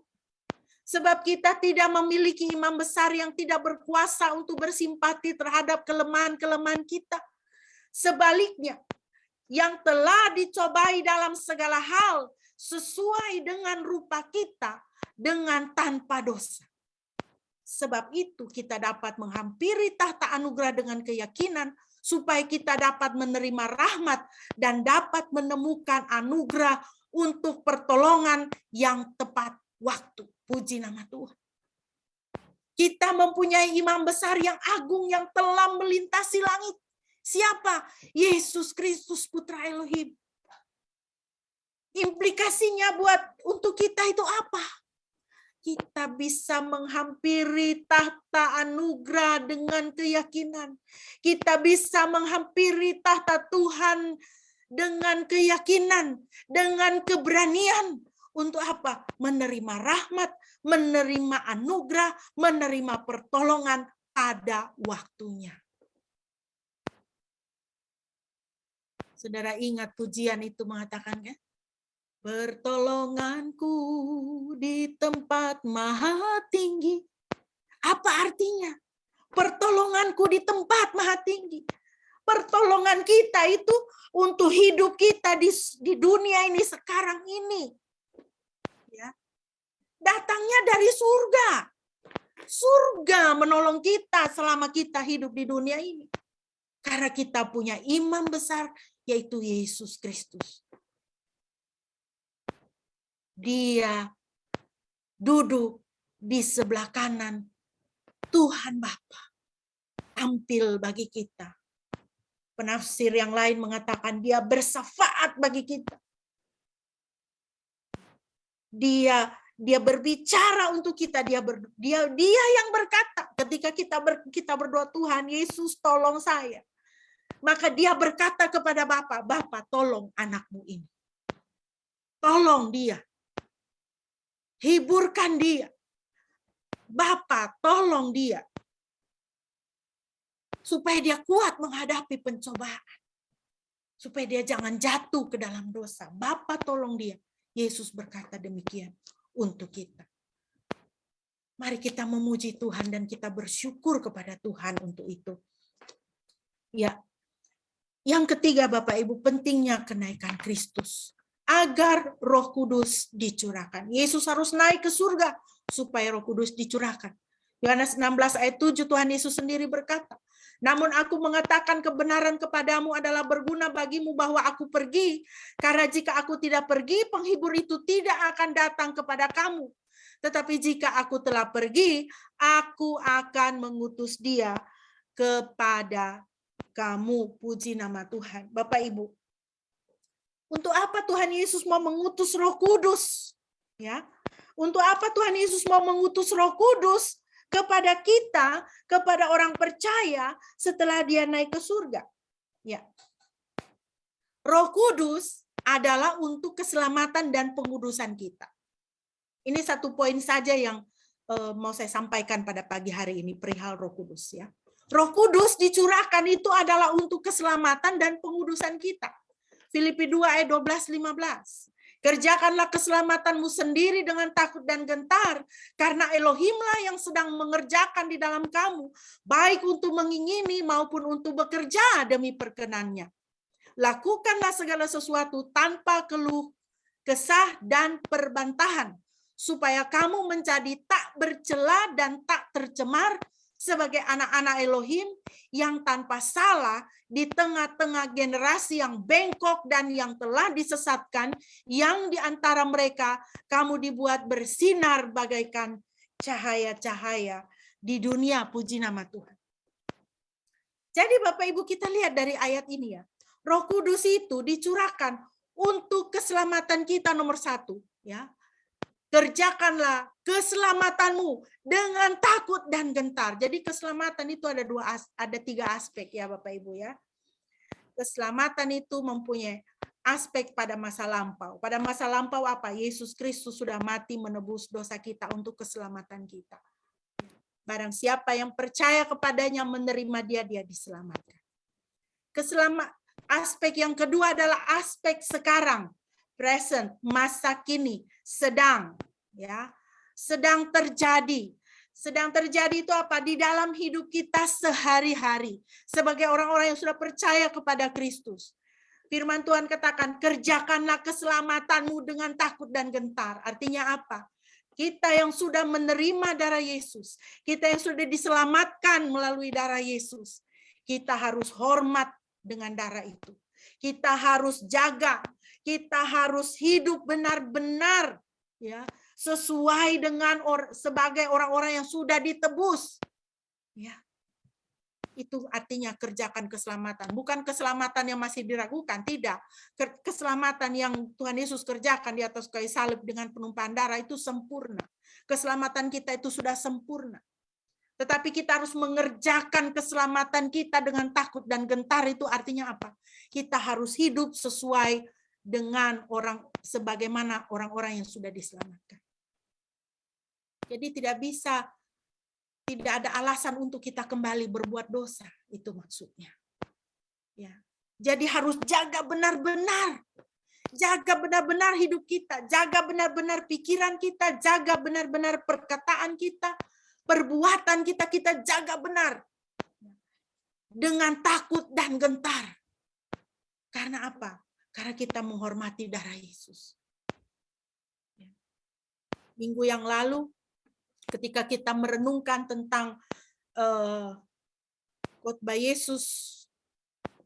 Sebab kita tidak memiliki imam besar yang tidak berkuasa untuk bersimpati terhadap kelemahan-kelemahan kita. Sebaliknya, yang telah dicobai dalam segala hal sesuai dengan rupa kita dengan tanpa dosa. Sebab itu kita dapat menghampiri tahta anugerah dengan keyakinan supaya kita dapat menerima rahmat dan dapat menemukan anugerah untuk pertolongan yang tepat waktu. Puji nama Tuhan. Kita mempunyai imam besar yang agung yang telah melintasi langit. Siapa? Yesus Kristus Putra Elohim. Implikasinya untuk kita itu apa? Kita bisa menghampiri tahta anugerah dengan keyakinan. Kita bisa menghampiri tahta Tuhan dengan keyakinan, dengan keberanian. Untuk apa? Menerima rahmat, menerima anugerah, menerima pertolongan pada waktunya. Saudara ingat pujian itu mengatakan, ya? Pertolonganku di tempat maha tinggi. Apa artinya? Pertolonganku di tempat maha tinggi. Pertolongan kita itu untuk hidup kita di dunia ini sekarang ini. Ya. Datangnya dari surga. Surga menolong kita selama kita hidup di dunia ini. Karena kita punya imam besar, yaitu Yesus Kristus. Dia duduk di sebelah kanan Tuhan Bapa, tampil bagi kita. Penafsir yang lain mengatakan dia bersyafaat bagi kita. Dia berbicara untuk kita, dia yang berkata ketika kita berdoa, Tuhan Yesus tolong saya. Maka dia berkata kepada Bapa, Bapa tolong anakmu ini. Tolong dia. Hiburkan dia. Bapa, tolong dia. Supaya dia kuat menghadapi pencobaan. Supaya dia jangan jatuh ke dalam dosa. Bapa, tolong dia. Yesus berkata demikian untuk kita. Mari kita memuji Tuhan dan kita bersyukur kepada Tuhan untuk itu. Ya. Yang ketiga, Bapak Ibu, pentingnya kenaikan Kristus. Agar Roh Kudus dicurahkan. Yesus harus naik ke surga supaya Roh Kudus dicurahkan. Yohanes 16 ayat 7 Tuhan Yesus sendiri berkata, namun aku mengatakan kebenaran kepadamu adalah berguna bagimu bahwa aku pergi. Karena jika aku tidak pergi, penghibur itu tidak akan datang kepada kamu. Tetapi jika aku telah pergi, aku akan mengutus dia kepada kamu. Puji nama Tuhan. Bapak Ibu, untuk apa Tuhan Yesus mau mengutus Roh Kudus? Ya. Untuk apa Tuhan Yesus mau mengutus Roh Kudus kepada kita, kepada orang percaya setelah dia naik ke surga? Ya. Roh Kudus adalah untuk keselamatan dan pengudusan kita. Ini satu poin saja yang mau saya sampaikan pada pagi hari ini perihal Roh Kudus, ya. Roh Kudus dicurahkan itu adalah untuk keselamatan dan pengudusan kita. Filipi 2 ayat 12-15. Kerjakanlah keselamatanmu sendiri dengan takut dan gentar, karena Elohimlah yang sedang mengerjakan di dalam kamu, baik untuk mengingini maupun untuk bekerja demi perkenannya. Lakukanlah segala sesuatu tanpa keluh kesah dan perbantahan, supaya kamu menjadi tak bercela dan tak tercemar sebagai anak-anak Elohim yang tanpa salah di tengah-tengah generasi yang bengkok dan yang telah disesatkan, yang di antara mereka kamu dibuat bersinar bagaikan cahaya-cahaya di dunia. Puji nama Tuhan. Jadi Bapak Ibu, kita lihat dari ayat ini ya, Roh Kudus itu dicurahkan untuk keselamatan kita nomor satu, ya. Kerjakanlah keselamatanmu dengan takut dan gentar. Jadi keselamatan itu ada tiga aspek ya Bapak Ibu ya. Keselamatan itu mempunyai aspek pada masa lampau. Pada masa lampau apa? Yesus Kristus sudah mati menebus dosa kita untuk keselamatan kita. Barang siapa yang percaya kepadanya, menerima dia diselamatkan. Aspek yang kedua adalah aspek sekarang. Present, masa kini, sedang, ya, sedang terjadi. Sedang terjadi itu apa? Di dalam hidup kita sehari-hari. Sebagai orang-orang yang sudah percaya kepada Kristus. Firman Tuhan katakan, kerjakanlah keselamatanmu dengan takut dan gentar. Artinya apa? Kita yang sudah menerima darah Yesus, kita yang sudah diselamatkan melalui darah Yesus, kita harus hormat dengan darah itu. Kita harus jaga, kita harus hidup benar-benar ya, sesuai dengan sebagai orang-orang yang sudah ditebus. Ya. Itu artinya kerjakan keselamatan, bukan keselamatan yang masih diragukan, tidak. Keselamatan yang Tuhan Yesus kerjakan di atas kayu salib dengan penumpahan darah itu sempurna. Keselamatan kita itu sudah sempurna. Tetapi kita harus mengerjakan keselamatan kita dengan takut dan gentar. Itu artinya apa? Kita harus hidup sesuai dengan sebagaimana orang-orang yang sudah diselamatkan. Jadi tidak ada alasan untuk kita kembali berbuat dosa, itu maksudnya. Ya. Jadi harus jaga benar-benar hidup kita, jaga benar-benar pikiran kita, jaga benar-benar perkataan kita, perbuatan kita jaga benar. Dengan takut dan gentar. Karena apa? Karena kita menghormati darah Yesus. Minggu yang lalu, ketika kita merenungkan tentang khotbah Yesus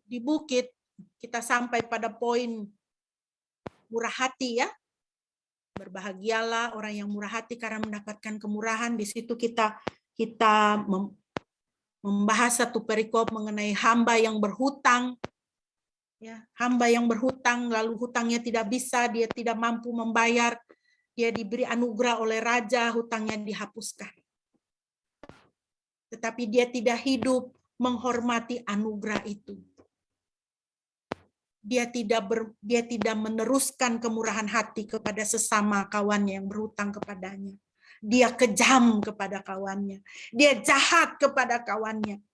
di bukit, kita sampai pada poin murah hati ya. Berbahagialah orang yang murah hati karena mendapatkan kemurahan. Di situ kita membahas satu perikop mengenai hamba yang berhutang. Ya, hamba yang berhutang lalu hutangnya tidak bisa, dia tidak mampu membayar. Dia diberi anugerah oleh raja, hutangnya dihapuskan. Tetapi dia tidak hidup menghormati anugerah itu. Dia tidak meneruskan kemurahan hati kepada sesama kawannya yang berhutang kepadanya. Dia kejam kepada kawannya. Dia jahat kepada kawannya.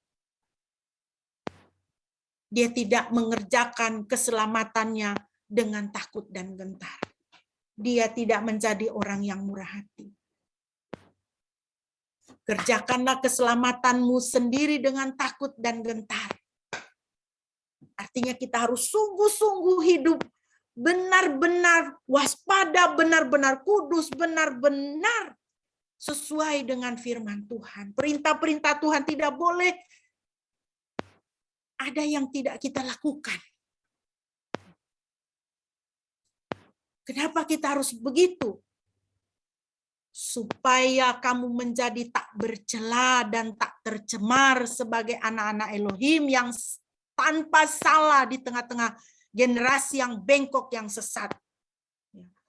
Dia tidak mengerjakan keselamatannya dengan takut dan gentar. Dia tidak menjadi orang yang murah hati. Kerjakanlah keselamatanmu sendiri dengan takut dan gentar. Artinya kita harus sungguh-sungguh hidup benar-benar waspada, benar-benar kudus, benar-benar sesuai dengan firman Tuhan. Perintah-perintah Tuhan tidak boleh ada yang tidak kita lakukan. Kenapa kita harus begitu? Supaya kamu menjadi tak bercela dan tak tercemar sebagai anak-anak Elohim yang tanpa salah di tengah-tengah generasi yang bengkok, yang sesat.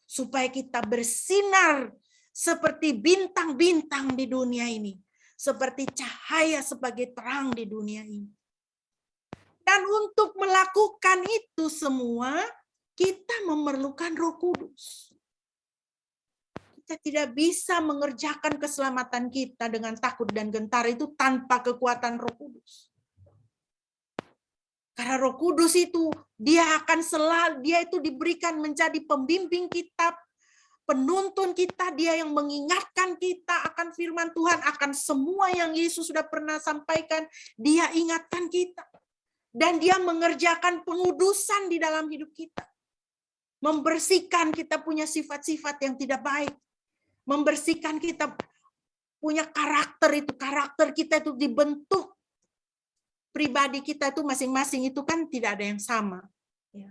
Supaya kita bersinar seperti bintang-bintang di dunia ini. Seperti cahaya sebagai terang di dunia ini. Dan untuk melakukan itu semua, kita memerlukan Roh Kudus. Kita tidak bisa mengerjakan keselamatan kita dengan takut dan gentar itu tanpa kekuatan Roh Kudus. Karena Roh Kudus itu dia akan selalu, dia itu diberikan menjadi pembimbing kita, penuntun kita, dia yang mengingatkan kita akan firman Tuhan, akan semua yang Yesus sudah pernah sampaikan, dia ingatkan kita. Dan dia mengerjakan pengudusan di dalam hidup kita. Membersihkan kita punya sifat-sifat yang tidak baik. Membersihkan kita punya karakter itu, karakter kita itu dibentuk. Pribadi kita itu masing-masing itu kan tidak ada yang sama. Ya.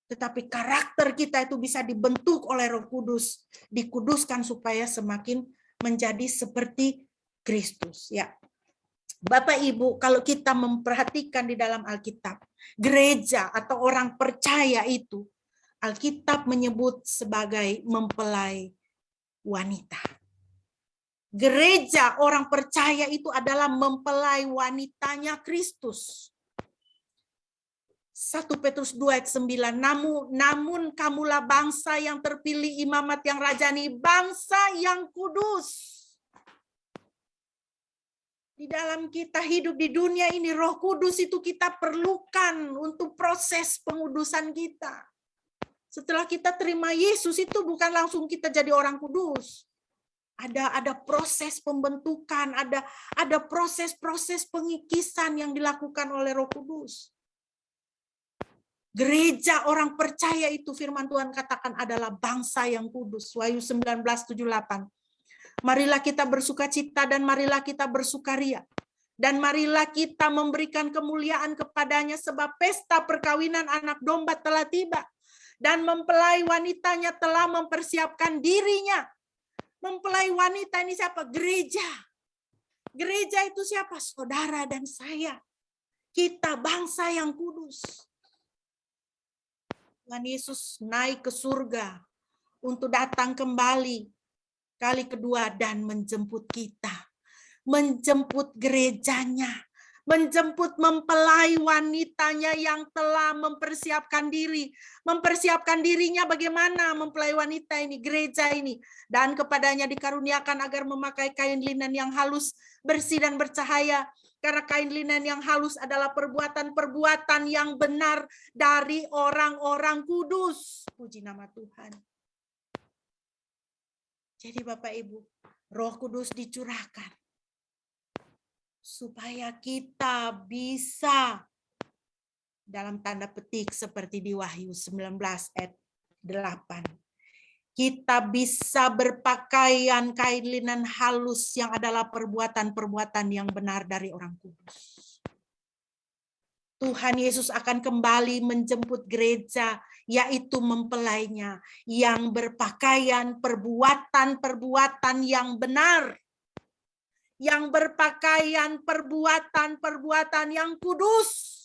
Tetapi karakter kita itu bisa dibentuk oleh Roh Kudus, dikuduskan supaya semakin menjadi seperti Kristus. Ya, Bapak Ibu, kalau kita memperhatikan di dalam Alkitab, gereja atau orang percaya itu, Alkitab menyebut sebagai mempelai wanita. Gereja orang percaya itu adalah mempelai wanitanya Kristus. 1 Petrus 2 ayat 9, namun kamulah bangsa yang terpilih, imamat yang rajani, bangsa yang kudus. Di dalam kita hidup di dunia ini, Roh Kudus itu kita perlukan untuk proses pengudusan kita. Setelah kita terima Yesus itu bukan langsung kita jadi orang kudus. Ada proses pembentukan, ada proses-proses pengikisan yang dilakukan oleh Roh Kudus. Gereja orang percaya itu firman Tuhan katakan adalah bangsa yang kudus. Wahyu 19:78. Marilah kita bersukacita dan marilah kita bersukaria. Dan marilah kita memberikan kemuliaan kepadanya sebab pesta perkawinan anak domba telah tiba. Dan mempelai wanitanya telah mempersiapkan dirinya. Mempelai wanita ini siapa? Gereja. Gereja itu siapa? Saudara dan saya. Kita bangsa yang kudus. Tuhan Yesus naik ke surga untuk datang kembali kali kedua dan menjemput kita. Menjemput gerejanya. Menjemput mempelai wanitanya yang telah mempersiapkan diri. Mempersiapkan dirinya bagaimana mempelai wanita ini, gereja ini. Dan kepadanya dikaruniakan agar memakai kain linen yang halus, bersih dan bercahaya. Karena kain linen yang halus adalah perbuatan-perbuatan yang benar dari orang-orang kudus. Puji nama Tuhan. Jadi Bapak Ibu, Roh Kudus dicurahkan supaya kita bisa dalam tanda petik seperti di Wahyu 19 ayat 8. Kita bisa berpakaian kain linen halus yang adalah perbuatan-perbuatan yang benar dari orang kudus. Tuhan Yesus akan kembali menjemput gereja, yaitu mempelainya yang berpakaian perbuatan-perbuatan yang benar. Yang berpakaian perbuatan-perbuatan yang kudus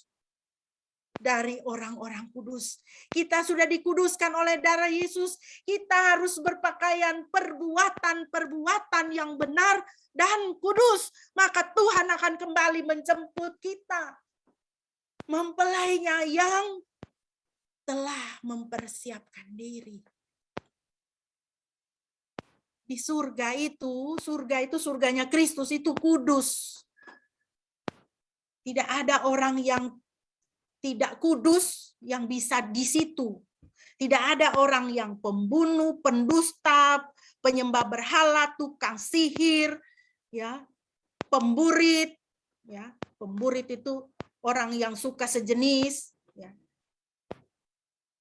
dari orang-orang kudus. Kita sudah dikuduskan oleh darah Yesus. Kita harus berpakaian perbuatan-perbuatan yang benar dan kudus. Maka Tuhan akan kembali menjemput kita. Mempelainya yang telah mempersiapkan diri. Di surga itu surganya Kristus itu kudus. Tidak ada orang yang tidak kudus yang bisa di situ. Tidak ada orang yang pembunuh, pendusta, penyembah berhala, tukang sihir, ya, pemburit, ya. Pemburit itu orang yang suka sejenis, ya.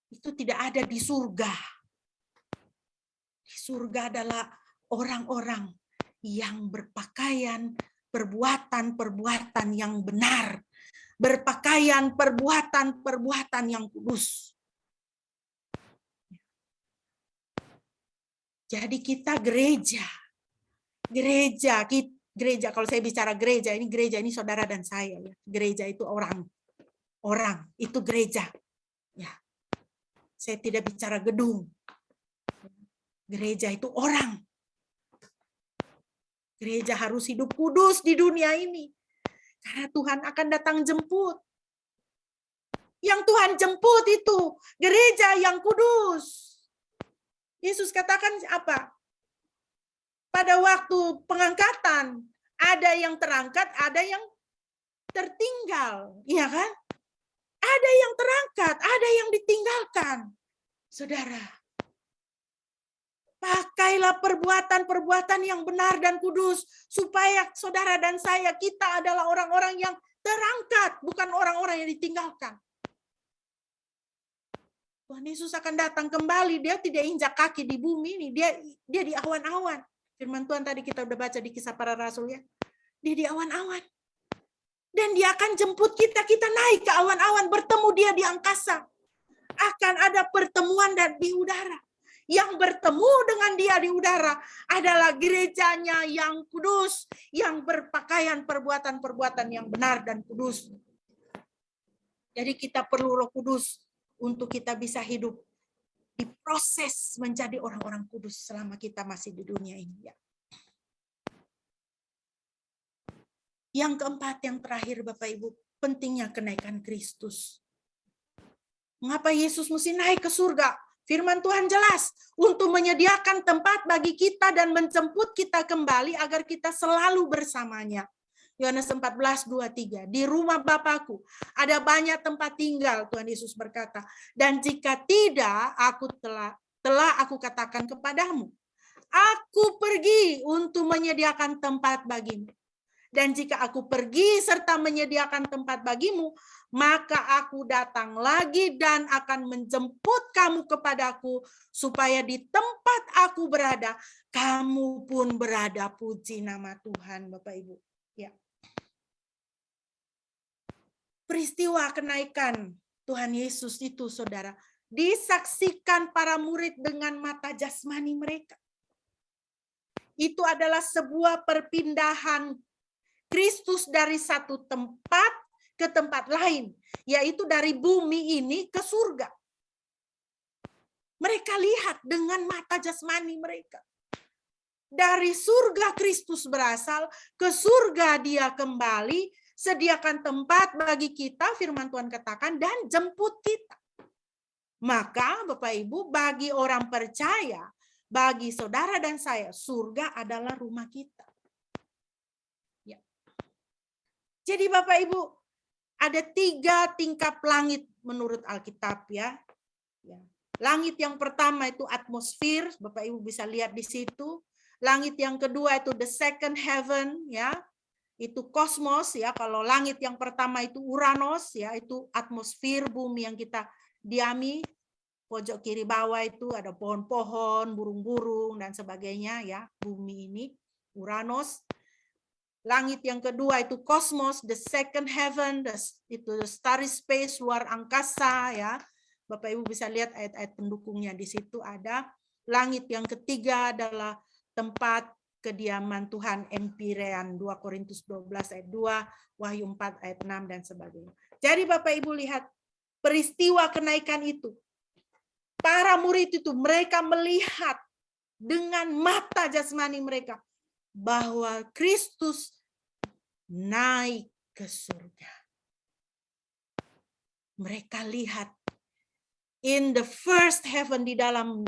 Itu tidak ada di surga. Di surga adalah orang-orang yang berpakaian perbuatan-perbuatan yang benar. Berpakaian perbuatan-perbuatan yang kudus. Jadi kita gereja. Gereja, kalau saya bicara gereja ini saudara dan saya. Ya. Gereja itu orang itu gereja. Ya. Saya tidak bicara gedung. Gereja itu orang. Gereja harus hidup kudus di dunia ini. Karena Tuhan akan datang jemput. Yang Tuhan jemput itu gereja yang kudus. Yesus katakan apa? Pada waktu pengangkatan, ada yang terangkat, ada yang tertinggal. Iya kan? Ada yang terangkat, ada yang ditinggalkan. Saudara, pakailah perbuatan-perbuatan yang benar dan kudus, supaya saudara dan saya, kita adalah orang-orang yang terangkat, bukan orang-orang yang ditinggalkan. Tuhan Yesus akan datang kembali, dia tidak injak kaki di bumi ini, dia di awan-awan. Firman Tuhan tadi kita udah baca di Kisah Para Rasul ya. Dia di awan-awan. Dan dia akan jemput kita naik ke awan-awan, bertemu dia di angkasa. Akan ada pertemuan dan di udara. Yang bertemu dengan dia di udara adalah gerejanya yang kudus, yang berpakaian perbuatan-perbuatan yang benar dan kudus. Jadi kita perlu Roh Kudus untuk kita bisa hidup, diproses menjadi orang-orang kudus selama kita masih di dunia ini. Ya. Yang keempat, yang terakhir Bapak Ibu, pentingnya kenaikan Kristus. Mengapa Yesus mesti naik ke surga? Firman Tuhan jelas, untuk menyediakan tempat bagi kita dan menjemput kita kembali agar kita selalu bersamanya. Yohanes 14:23, di rumah Bapakku ada banyak tempat tinggal, Tuhan Yesus berkata. Dan jika tidak, aku telah aku katakan kepadamu, aku pergi untuk menyediakan tempat bagimu. Dan jika aku pergi serta menyediakan tempat bagimu, maka aku datang lagi dan akan menjemput kamu kepadaku, supaya di tempat aku berada, kamu pun berada. Puji nama Tuhan, Bapak Ibu. Ya. Peristiwa kenaikan Tuhan Yesus itu, saudara, disaksikan para murid dengan mata jasmani mereka. Itu adalah sebuah perpindahan Kristus dari satu tempat ke tempat lain, yaitu dari bumi ini ke surga. Mereka lihat dengan mata jasmani mereka. Dari surga Kristus berasal, ke surga dia kembali, sediakan tempat bagi kita, firman Tuhan katakan, dan jemput kita. Maka Bapak Ibu, bagi orang percaya, bagi saudara dan saya, surga adalah rumah kita. Jadi Bapak Ibu, ada 3 tingkap langit menurut Alkitab ya. Langit yang pertama itu atmosfer, Bapak Ibu bisa lihat di situ. Langit yang kedua itu the second heaven ya. Itu kosmos ya. Kalau langit yang pertama itu Uranus ya, itu atmosfer bumi yang kita diami. Pojok kiri bawah itu ada pohon-pohon, burung-burung dan sebagainya ya, bumi ini Uranus. Langit yang kedua itu kosmos, the second heaven, itu the starry space, luar angkasa ya. Bapak Ibu bisa lihat ayat-ayat pendukungnya di situ ada. Langit yang ketiga adalah tempat kediaman Tuhan, Empyrean, 2 Korintus 12 ayat 2, Wahyu 4 ayat 6 dan sebagainya. Jadi Bapak Ibu lihat peristiwa kenaikan itu. Para murid itu mereka melihat dengan mata jasmani mereka bahwa Kristus naik ke surga. Mereka lihat in the first heaven, di dalam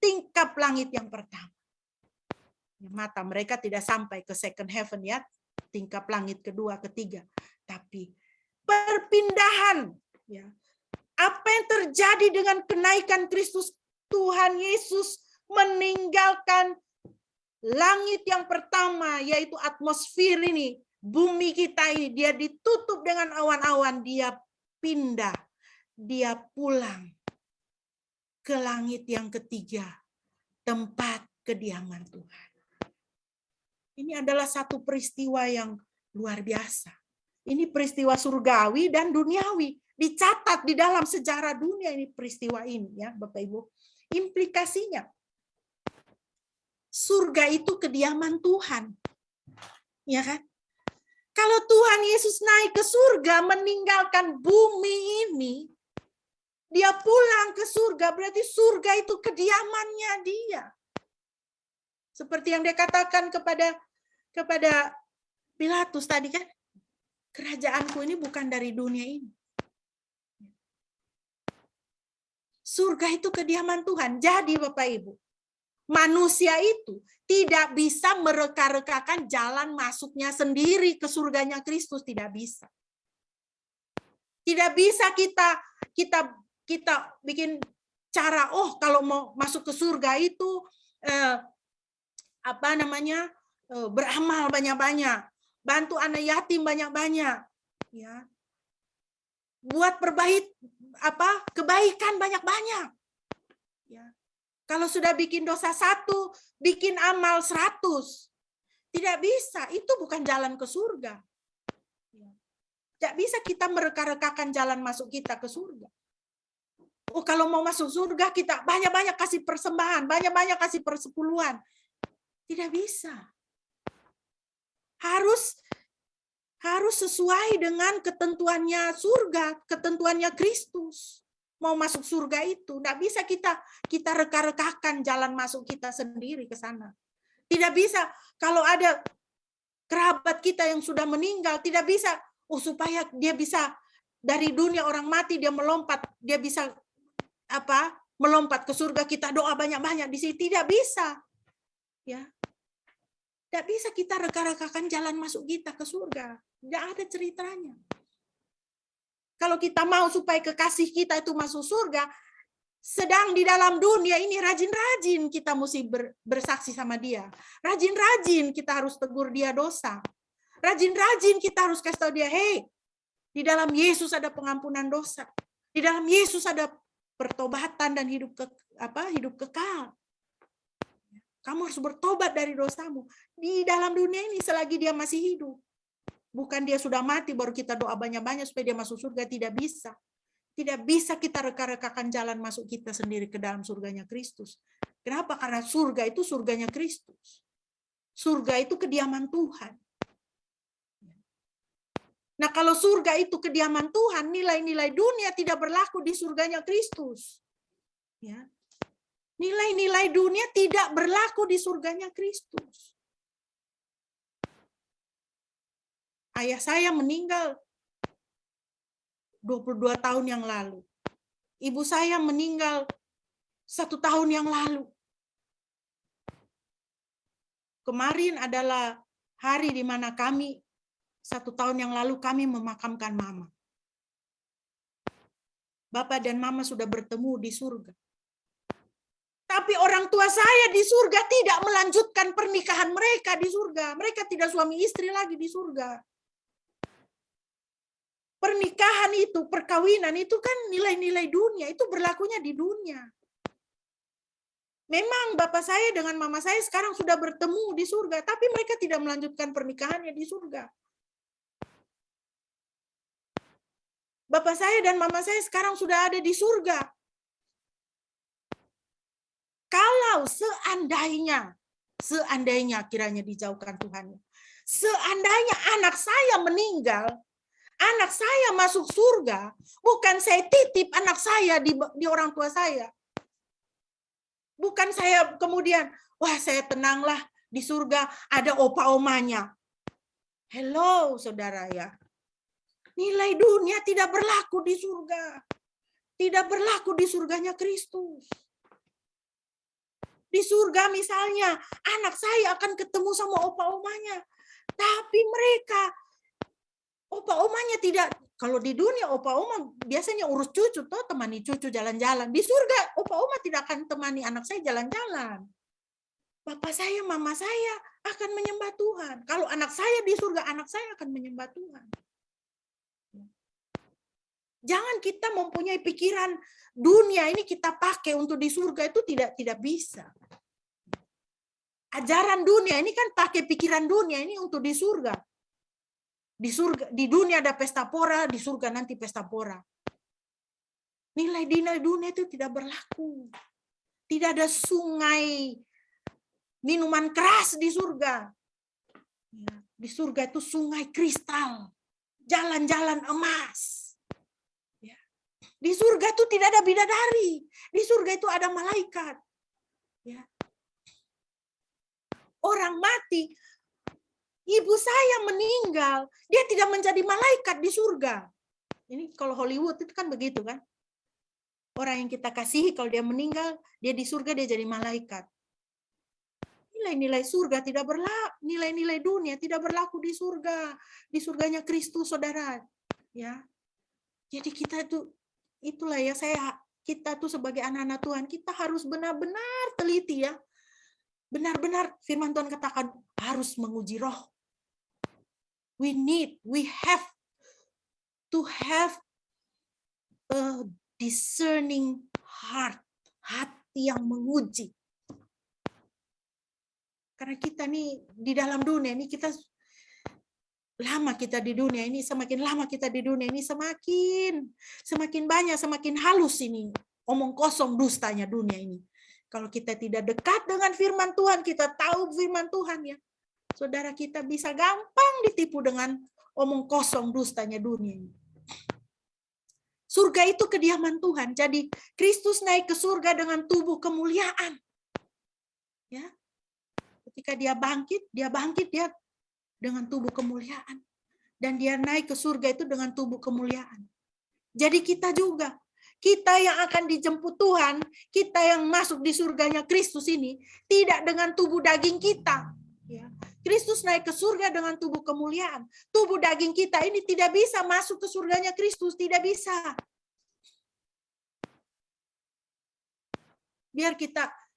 tingkap langit yang pertama. Mata mereka tidak sampai ke second heaven ya, tingkap langit kedua, ketiga. Tapi perpindahan ya. Apa yang terjadi dengan kenaikan Kristus? Tuhan Yesus meninggalkan langit yang pertama, yaitu atmosfer ini, bumi kita ini, dia ditutup dengan awan-awan, dia pindah, dia pulang ke langit yang ketiga, tempat kediaman Tuhan. Ini adalah satu peristiwa yang luar biasa. Ini peristiwa surgawi dan duniawi, dicatat di dalam sejarah dunia ini peristiwa ini ya, Bapak Ibu. Implikasinya, surga itu kediaman Tuhan. Ya kan? Kalau Tuhan Yesus naik ke surga meninggalkan bumi ini, dia pulang ke surga, berarti surga itu kediamannya dia. Seperti yang dia katakan kepada Pilatus tadi kan, kerajaanku ini bukan dari dunia ini. Surga itu kediaman Tuhan. Jadi Bapak Ibu, manusia itu tidak bisa mereka-rekakan jalan masuknya sendiri ke surganya Kristus, tidak bisa. Tidak bisa kita bikin cara, oh kalau mau masuk ke surga itu beramal banyak-banyak, bantu anak yatim banyak-banyak, ya. Buat kebaikan banyak-banyak. Ya. Kalau sudah bikin dosa 1, bikin amal 100. Tidak bisa, itu bukan jalan ke surga. Tidak bisa kita mereka-rekakan jalan masuk kita ke surga. Oh, kalau mau masuk surga kita banyak-banyak kasih persembahan, banyak-banyak kasih persepuluhan. Tidak bisa. Harus sesuai dengan ketentuannya surga, ketentuannya Kristus. Mau masuk surga itu, tidak bisa kita reka-rekakan jalan masuk kita sendiri ke sana. Tidak bisa kalau ada kerabat kita yang sudah meninggal, tidak bisa, supaya dia bisa dari dunia orang mati dia melompat, dia bisa melompat ke surga, kita doa banyak-banyak di sini, tidak bisa. Ya. Tidak bisa kita reka-rekakan jalan masuk kita ke surga. Tidak ada ceritanya. Kalau kita mau supaya kekasih kita itu masuk surga, sedang di dalam dunia ini rajin-rajin kita mesti bersaksi sama dia. Rajin-rajin kita harus tegur dia dosa. Rajin-rajin kita harus kasih tahu dia, hey, di dalam Yesus ada pengampunan dosa. Di dalam Yesus ada pertobatan dan hidup kekal. Kamu harus bertobat dari dosamu. Di dalam dunia ini selagi dia masih hidup. Bukan dia sudah mati baru kita doa banyak-banyak supaya dia masuk surga. Tidak bisa. Tidak bisa kita reka-rekakan jalan masuk kita sendiri ke dalam surganya Kristus. Kenapa? Karena surga itu surganya Kristus. Surga itu kediaman Tuhan. Nah, kalau surga itu kediaman Tuhan, nilai-nilai dunia tidak berlaku di surganya Kristus. Ya. Nilai-nilai dunia tidak berlaku di surganya Kristus. Ayah saya meninggal 22 tahun yang lalu. Ibu saya meninggal 1 tahun yang lalu. Kemarin adalah hari di mana 1 tahun yang lalu kami memakamkan mama. Bapak dan mama sudah bertemu di surga. Tapi orang tua saya di surga tidak melanjutkan pernikahan mereka di surga. Mereka tidak suami istri lagi di surga. Pernikahan itu, perkawinan itu kan nilai-nilai dunia. Itu berlakunya di dunia. Memang bapak saya dengan mama saya sekarang sudah bertemu di surga. Tapi mereka tidak melanjutkan pernikahannya di surga. Bapak saya dan mama saya sekarang sudah ada di surga. Kalau seandainya kiranya dijauhkan Tuhan, seandainya anak saya meninggal, anak saya masuk surga, bukan saya titip anak saya di orang tua saya. Bukan saya kemudian, wah saya tenanglah di surga ada opa-omanya. Hello saudara ya. Nilai dunia tidak berlaku di surga. Tidak berlaku di surganya Kristus. Di surga misalnya, anak saya akan ketemu sama opa-omanya. Tapi mereka, opa-omanya tidak, kalau di dunia opa-oma biasanya urus cucu, toh temani cucu jalan-jalan. Di surga, opa-oma tidak akan temani anak saya jalan-jalan. Bapak saya, mama saya akan menyembah Tuhan. Kalau anak saya di surga, anak saya akan menyembah Tuhan. Jangan kita mempunyai pikiran dunia ini kita pakai untuk di surga, itu tidak bisa. Ajaran dunia ini kan pakai pikiran dunia ini untuk di surga. Di surga, di dunia ada pesta pora, di surga nanti pesta pora. Nilai-nilai dunia itu tidak berlaku. Tidak ada sungai minuman keras di surga. Di surga itu sungai kristal, jalan-jalan emas. Di surga itu tidak ada bidadari. Di surga itu ada malaikat. Ya. Orang mati, ibu saya meninggal, dia tidak menjadi malaikat di surga. Ini kalau Hollywood itu kan begitu kan. Orang yang kita kasihi kalau dia meninggal, dia di surga dia jadi malaikat. Nilai-nilai surga tidak berlaku, nilai-nilai dunia tidak berlaku di surga. Di surganya Kristus, saudara. Ya. Jadi kita itulah ya, kita tuh sebagai anak-anak Tuhan, kita harus benar-benar teliti ya. Benar-benar firman Tuhan katakan harus menguji roh. We have to have a discerning heart, hati yang menguji. Karena kita nih di dalam dunia ini, kita lama kita di dunia ini, semakin lama kita di dunia ini, semakin banyak, semakin halus ini omong kosong dustanya dunia ini. Kalau kita tidak dekat dengan firman Tuhan, kita tahu firman Tuhan ya, saudara, kita bisa gampang ditipu dengan omong kosong dustanya dunia ini. Surga itu kediaman Tuhan. Jadi Kristus naik ke surga dengan tubuh kemuliaan. Ya. Ketika dia bangkit dia dengan tubuh kemuliaan. Dan dia naik ke surga itu dengan tubuh kemuliaan. Jadi kita juga, kita yang akan dijemput Tuhan, kita yang masuk di surganya Kristus ini, tidak dengan tubuh daging kita. Ya. Kristus naik ke surga dengan tubuh kemuliaan. Tubuh daging kita ini tidak bisa masuk ke surganya Kristus, tidak bisa.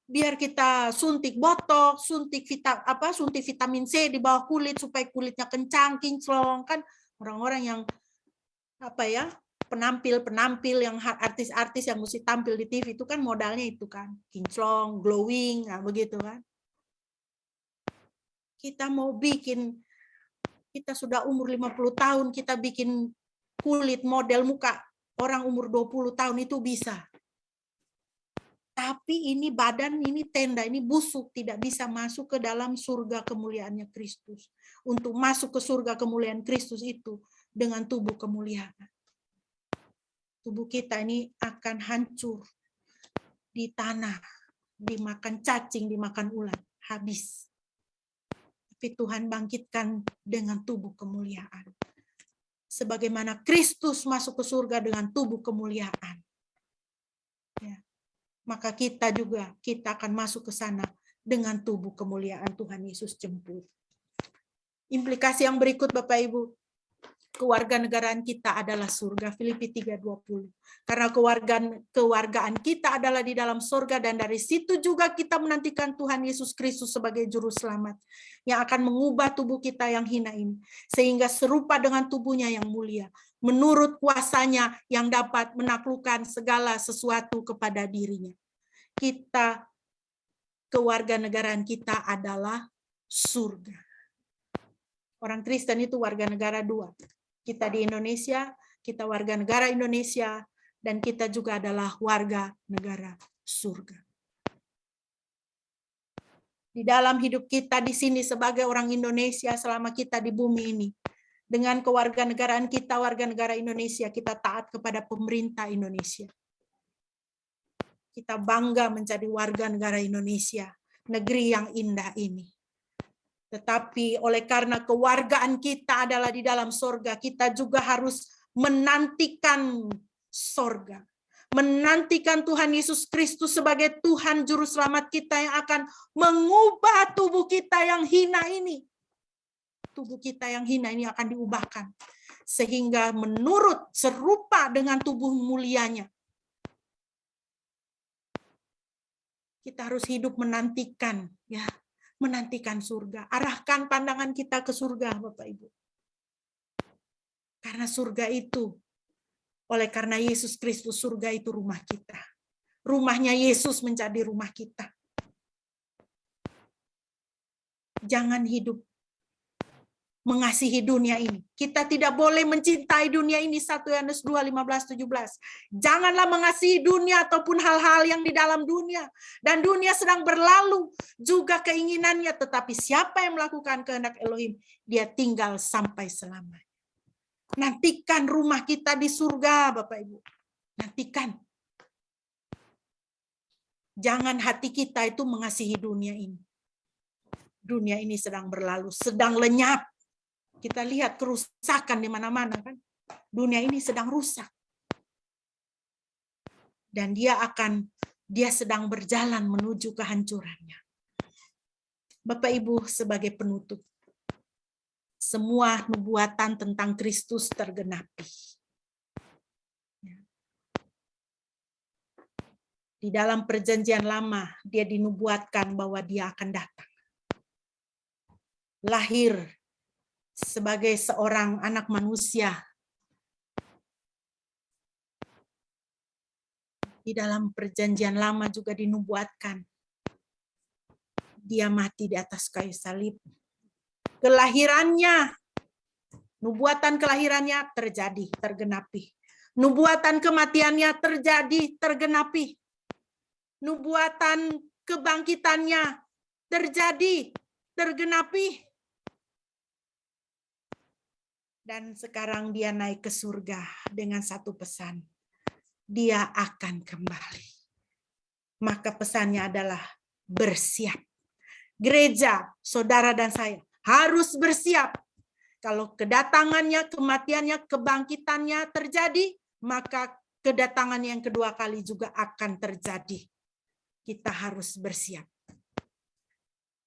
Biar kita suntik botox, suntik vitamin C di bawah kulit supaya kulitnya kencang, kinclong, kan orang-orang yang penampil yang artis-artis yang mesti tampil di TV itu kan modalnya itu kan, kinclong, glowing, nah begitu kan. Kita sudah umur 50 tahun, kita bikin kulit model muka orang umur 20 tahun itu bisa. Tapi ini badan, ini tenda, ini busuk, tidak bisa masuk ke dalam surga kemuliaannya Kristus. Untuk masuk ke surga kemuliaan Kristus itu dengan tubuh kemuliaan. Tubuh kita ini akan hancur di tanah, dimakan cacing, dimakan ulat, habis. Tapi Tuhan bangkitkan dengan tubuh kemuliaan. Sebagaimana Kristus masuk ke surga dengan tubuh kemuliaan. Ya. Maka kita akan masuk ke sana dengan tubuh kemuliaan Tuhan Yesus jemput. Implikasi yang berikut Bapak Ibu, kewarganegaraan kita adalah surga, Filipi 3:20. Karena kewargaan kita adalah di dalam surga, dan dari situ juga kita menantikan Tuhan Yesus Kristus sebagai juru selamat yang akan mengubah tubuh kita yang hina ini sehingga serupa dengan tubuhnya yang mulia, menurut kuasanya yang dapat menaklukkan segala sesuatu kepada dirinya. Kewarganegaraan kita adalah surga. Orang Kristen itu warga negara dua. Kita di Indonesia, kita warga negara Indonesia, dan kita juga adalah warga negara surga. Di dalam hidup kita di sini sebagai orang Indonesia selama kita di bumi ini, dengan kewarganegaraan kita warga negara Indonesia, kita taat kepada pemerintah Indonesia. Kita bangga menjadi warga negara Indonesia, negeri yang indah ini. Tetapi oleh karena kewargaan kita adalah di dalam sorga, kita juga harus menantikan sorga. Menantikan Tuhan Yesus Kristus sebagai Tuhan Juru Selamat kita yang akan mengubah tubuh kita yang hina ini. Tubuh kita yang hina ini akan diubahkan. Sehingga menurut serupa dengan tubuh mulianya. Kita harus hidup menantikan, ya. Menantikan surga. Arahkan pandangan kita ke surga, Bapak Ibu. Karena surga itu, oleh karena Yesus Kristus, surga itu rumah kita. Rumahnya Yesus menjadi rumah kita. Jangan hidup mengasihi dunia ini. Kita tidak boleh mencintai dunia ini, 1 Yohanes 2, 15-17. Janganlah mengasihi dunia ataupun hal-hal yang di dalam dunia. Dan dunia sedang berlalu juga keinginannya, tetapi siapa yang melakukan kehendak Elohim, dia tinggal sampai selamanya. Nantikan rumah kita di surga, Bapak Ibu. Nantikan. Jangan hati kita itu mengasihi dunia ini. Dunia ini sedang berlalu, sedang lenyap. Kita lihat kerusakan di mana-mana kan. Dunia ini sedang rusak. Dan dia sedang berjalan menuju kehancurannya. Bapak Ibu, sebagai penutup, semua nubuatan tentang Kristus tergenapi. Di dalam perjanjian lama, dia dinubuatkan bahwa dia akan datang. Lahir sebagai seorang anak manusia. Di dalam perjanjian lama juga dinubuatkan. Dia mati di atas kayu salib. Kelahirannya, nubuatan kelahirannya terjadi, tergenapi. Nubuatan kematiannya terjadi, tergenapi. Nubuatan kebangkitannya terjadi, tergenapi. Dan sekarang dia naik ke surga dengan satu pesan. Dia akan kembali. Maka pesannya adalah bersiap. Gereja, saudara dan saya harus bersiap. Kalau kedatangannya, kematiannya, kebangkitannya terjadi, maka kedatangan yang kedua kali juga akan terjadi. Kita harus bersiap.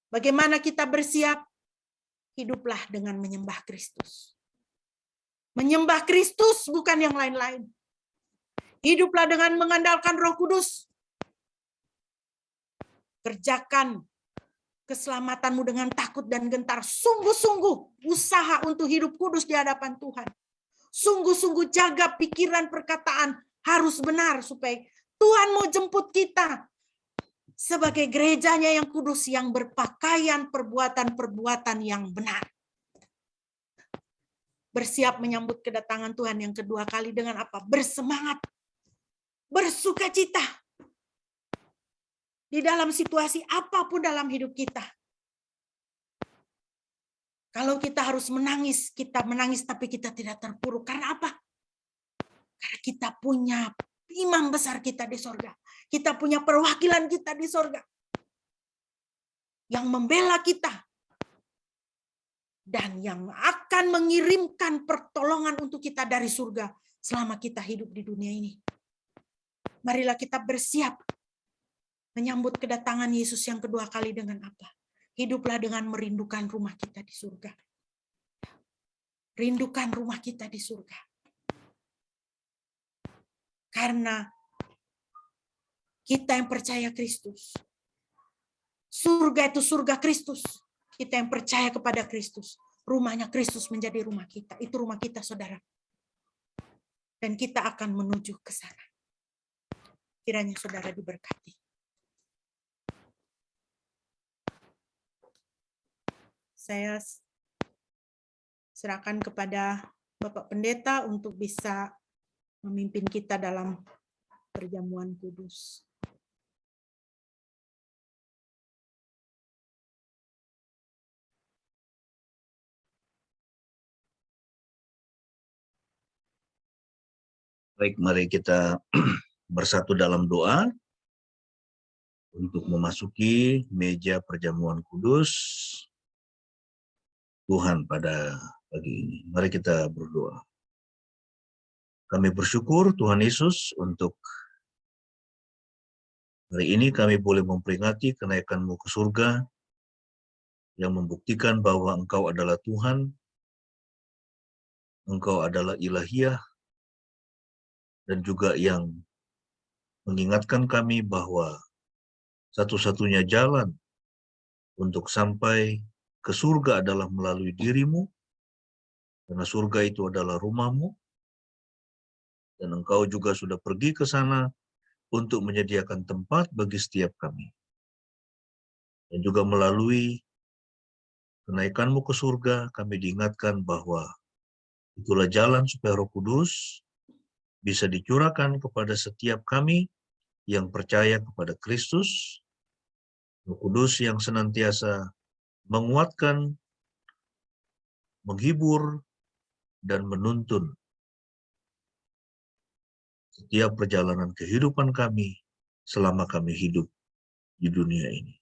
Bagaimana kita bersiap? Hiduplah dengan menyembah Kristus. Menyembah Kristus bukan yang lain-lain. Hiduplah dengan mengandalkan Roh Kudus. Kerjakan keselamatanmu dengan takut dan gentar. Sungguh-sungguh usaha untuk hidup kudus di hadapan Tuhan. Sungguh-sungguh jaga pikiran, perkataan harus benar supaya Tuhan mau jemput kita sebagai gerejanya yang kudus, yang berpakaian perbuatan-perbuatan yang benar. Bersiap menyambut kedatangan Tuhan yang kedua kali dengan apa? Bersemangat. Bersukacita. Di dalam situasi apapun dalam hidup kita. Kalau kita harus menangis, kita menangis tapi kita tidak terpuruk. Karena apa? Karena kita punya imam besar kita di sorga. Kita punya perwakilan kita di sorga. Yang membela kita. Dan yang akan mengirimkan pertolongan untuk kita dari surga selama kita hidup di dunia ini. Marilah kita bersiap menyambut kedatangan Yesus yang kedua kali dengan apa? Hiduplah dengan merindukan rumah kita di surga. Rindukan rumah kita di surga. Karena kita yang percaya Kristus. Surga itu surga Kristus. Kita yang percaya kepada Kristus. Rumahnya Kristus menjadi rumah kita. Itu rumah kita, saudara. Dan kita akan menuju ke sana. Kiranya saudara diberkati. Saya serahkan kepada Bapak Pendeta untuk bisa memimpin kita dalam perjamuan kudus. Baik, mari kita bersatu dalam doa untuk memasuki meja perjamuan kudus Tuhan pada pagi ini. Mari kita berdoa. Kami bersyukur Tuhan Yesus untuk hari ini kami boleh memperingati kenaikan-Mu ke surga yang membuktikan bahwa Engkau adalah Tuhan, Engkau adalah ilahiyah, dan juga yang mengingatkan kami bahwa satu-satunya jalan untuk sampai ke surga adalah melalui diri-Mu, karena surga itu adalah rumah-Mu, dan Engkau juga sudah pergi ke sana untuk menyediakan tempat bagi setiap kami. Dan juga melalui kenaikan-Mu ke surga, kami diingatkan bahwa itulah jalan supaya Roh Kudus bisa dicurahkan kepada setiap kami yang percaya kepada Kristus, Roh Kudus yang senantiasa menguatkan, menghibur, dan menuntun setiap perjalanan kehidupan kami selama kami hidup di dunia ini.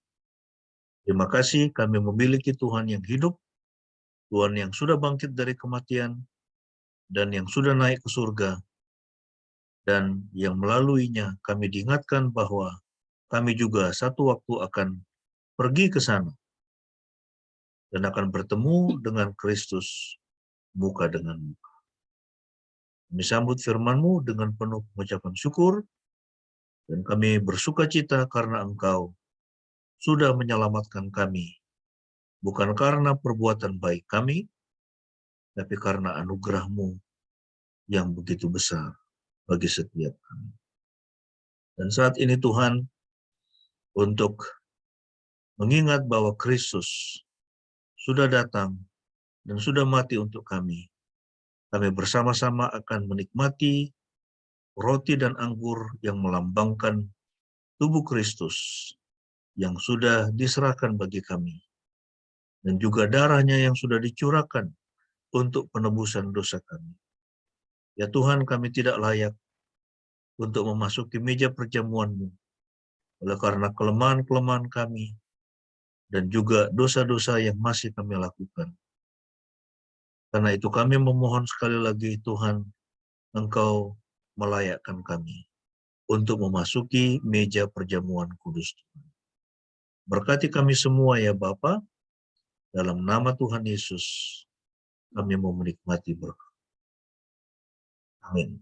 Terima kasih kami memiliki Tuhan yang hidup, Tuhan yang sudah bangkit dari kematian, dan yang sudah naik ke surga, dan yang melaluinya kami diingatkan bahwa kami juga satu waktu akan pergi ke sana dan akan bertemu dengan Kristus muka dengan muka. Kami sambut firman-Mu dengan penuh pengucapan syukur Dan kami bersuka cita karena Engkau sudah menyelamatkan kami, bukan karena perbuatan baik kami, tapi karena anugerah-Mu yang begitu besar bagi setiap kami. Dan saat ini Tuhan, untuk mengingat bahwa Kristus sudah datang dan sudah mati untuk kami bersama-sama akan menikmati roti dan anggur yang melambangkan tubuh Kristus yang sudah diserahkan bagi kami, dan juga darahnya yang sudah dicurahkan untuk penebusan dosa kami. Ya Tuhan, kami tidak layak untuk memasuki meja perjamuan-Mu, oleh karena kelemahan-kelemahan kami, dan juga dosa-dosa yang masih kami lakukan. Karena itu kami memohon sekali lagi Tuhan, Engkau melayakkan kami untuk memasuki meja perjamuan kudus Tuhan. Berkati kami semua ya Bapa, dalam nama Tuhan Yesus, kami mau menikmati berkat. Amin.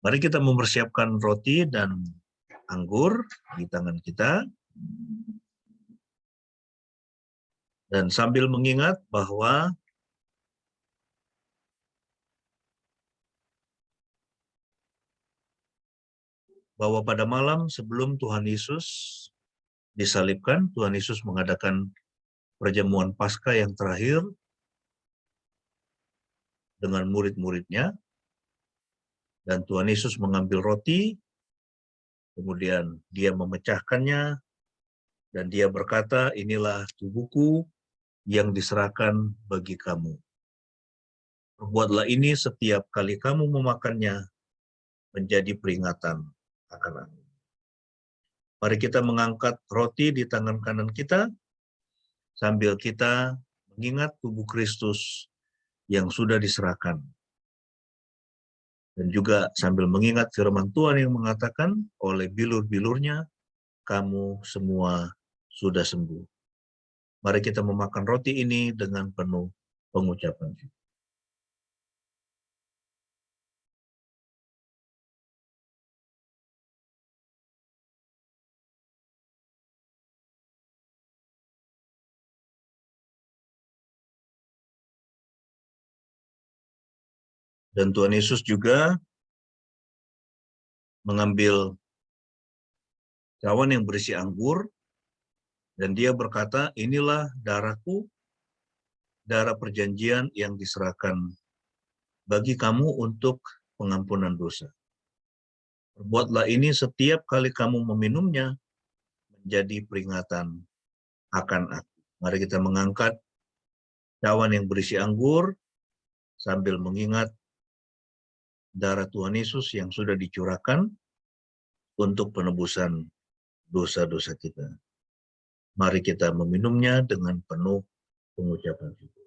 Mari kita mempersiapkan roti dan anggur di tangan kita. Dan sambil mengingat bahwa pada malam sebelum Tuhan Yesus disalibkan, Tuhan Yesus mengadakan perjamuan Paskah yang terakhir dengan murid-muridnya, dan Tuhan Yesus mengambil roti, kemudian dia memecahkannya, dan dia berkata, inilah tubuhku yang diserahkan bagi kamu. Perbuatlah ini setiap kali kamu memakannya menjadi peringatan akan aku. Mari kita mengangkat roti di tangan kanan kita, sambil kita mengingat tubuh Kristus yang sudah diserahkan. Dan juga sambil mengingat firman Tuhan yang mengatakan, oleh bilur-bilurnya kamu semua sudah sembuh. Mari kita memakan roti ini dengan penuh pengucapan syukur. Dan Tuhan Yesus juga mengambil cawan yang berisi anggur, dan dia berkata, inilah darahku, darah perjanjian yang diserahkan bagi kamu untuk pengampunan dosa. Perbuatlah ini setiap kali kamu meminumnya menjadi peringatan akan aku. Mari kita mengangkat cawan yang berisi anggur sambil mengingat darah Tuhan Yesus yang sudah dicurahkan untuk penebusan dosa-dosa kita. Mari kita meminumnya dengan penuh pengucapan syukur.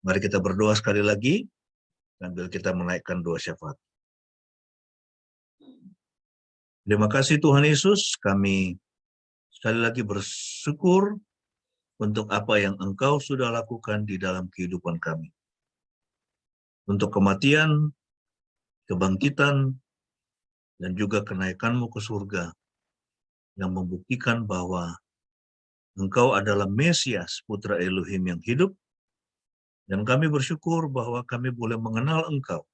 Mari kita berdoa sekali lagi sambil kita menaikkan doa syafaat. Terima kasih Tuhan Yesus, kami sekali lagi bersyukur untuk apa yang Engkau sudah lakukan di dalam kehidupan kami. Untuk kematian, kebangkitan, dan juga kenaikan-Mu ke surga yang membuktikan bahwa Engkau adalah Mesias, Putra Elohim yang hidup, dan kami bersyukur bahwa kami boleh mengenal Engkau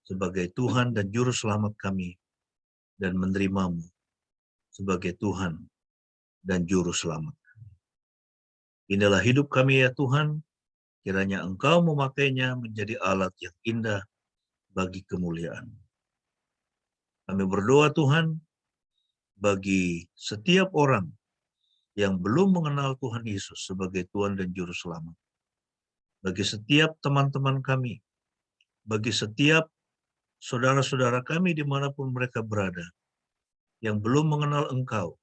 sebagai Tuhan dan Juru Selamat kami, dan menerima-Mu sebagai Tuhan dan Juru Selamat. Inilah hidup kami ya Tuhan, kiranya Engkau memakainya menjadi alat yang indah bagi kemuliaan. Kami berdoa Tuhan, bagi setiap orang yang belum mengenal Tuhan Yesus sebagai Tuhan dan Juru Selamat, bagi setiap teman-teman kami, bagi setiap saudara-saudara kami dimanapun mereka berada, yang belum mengenal Engkau,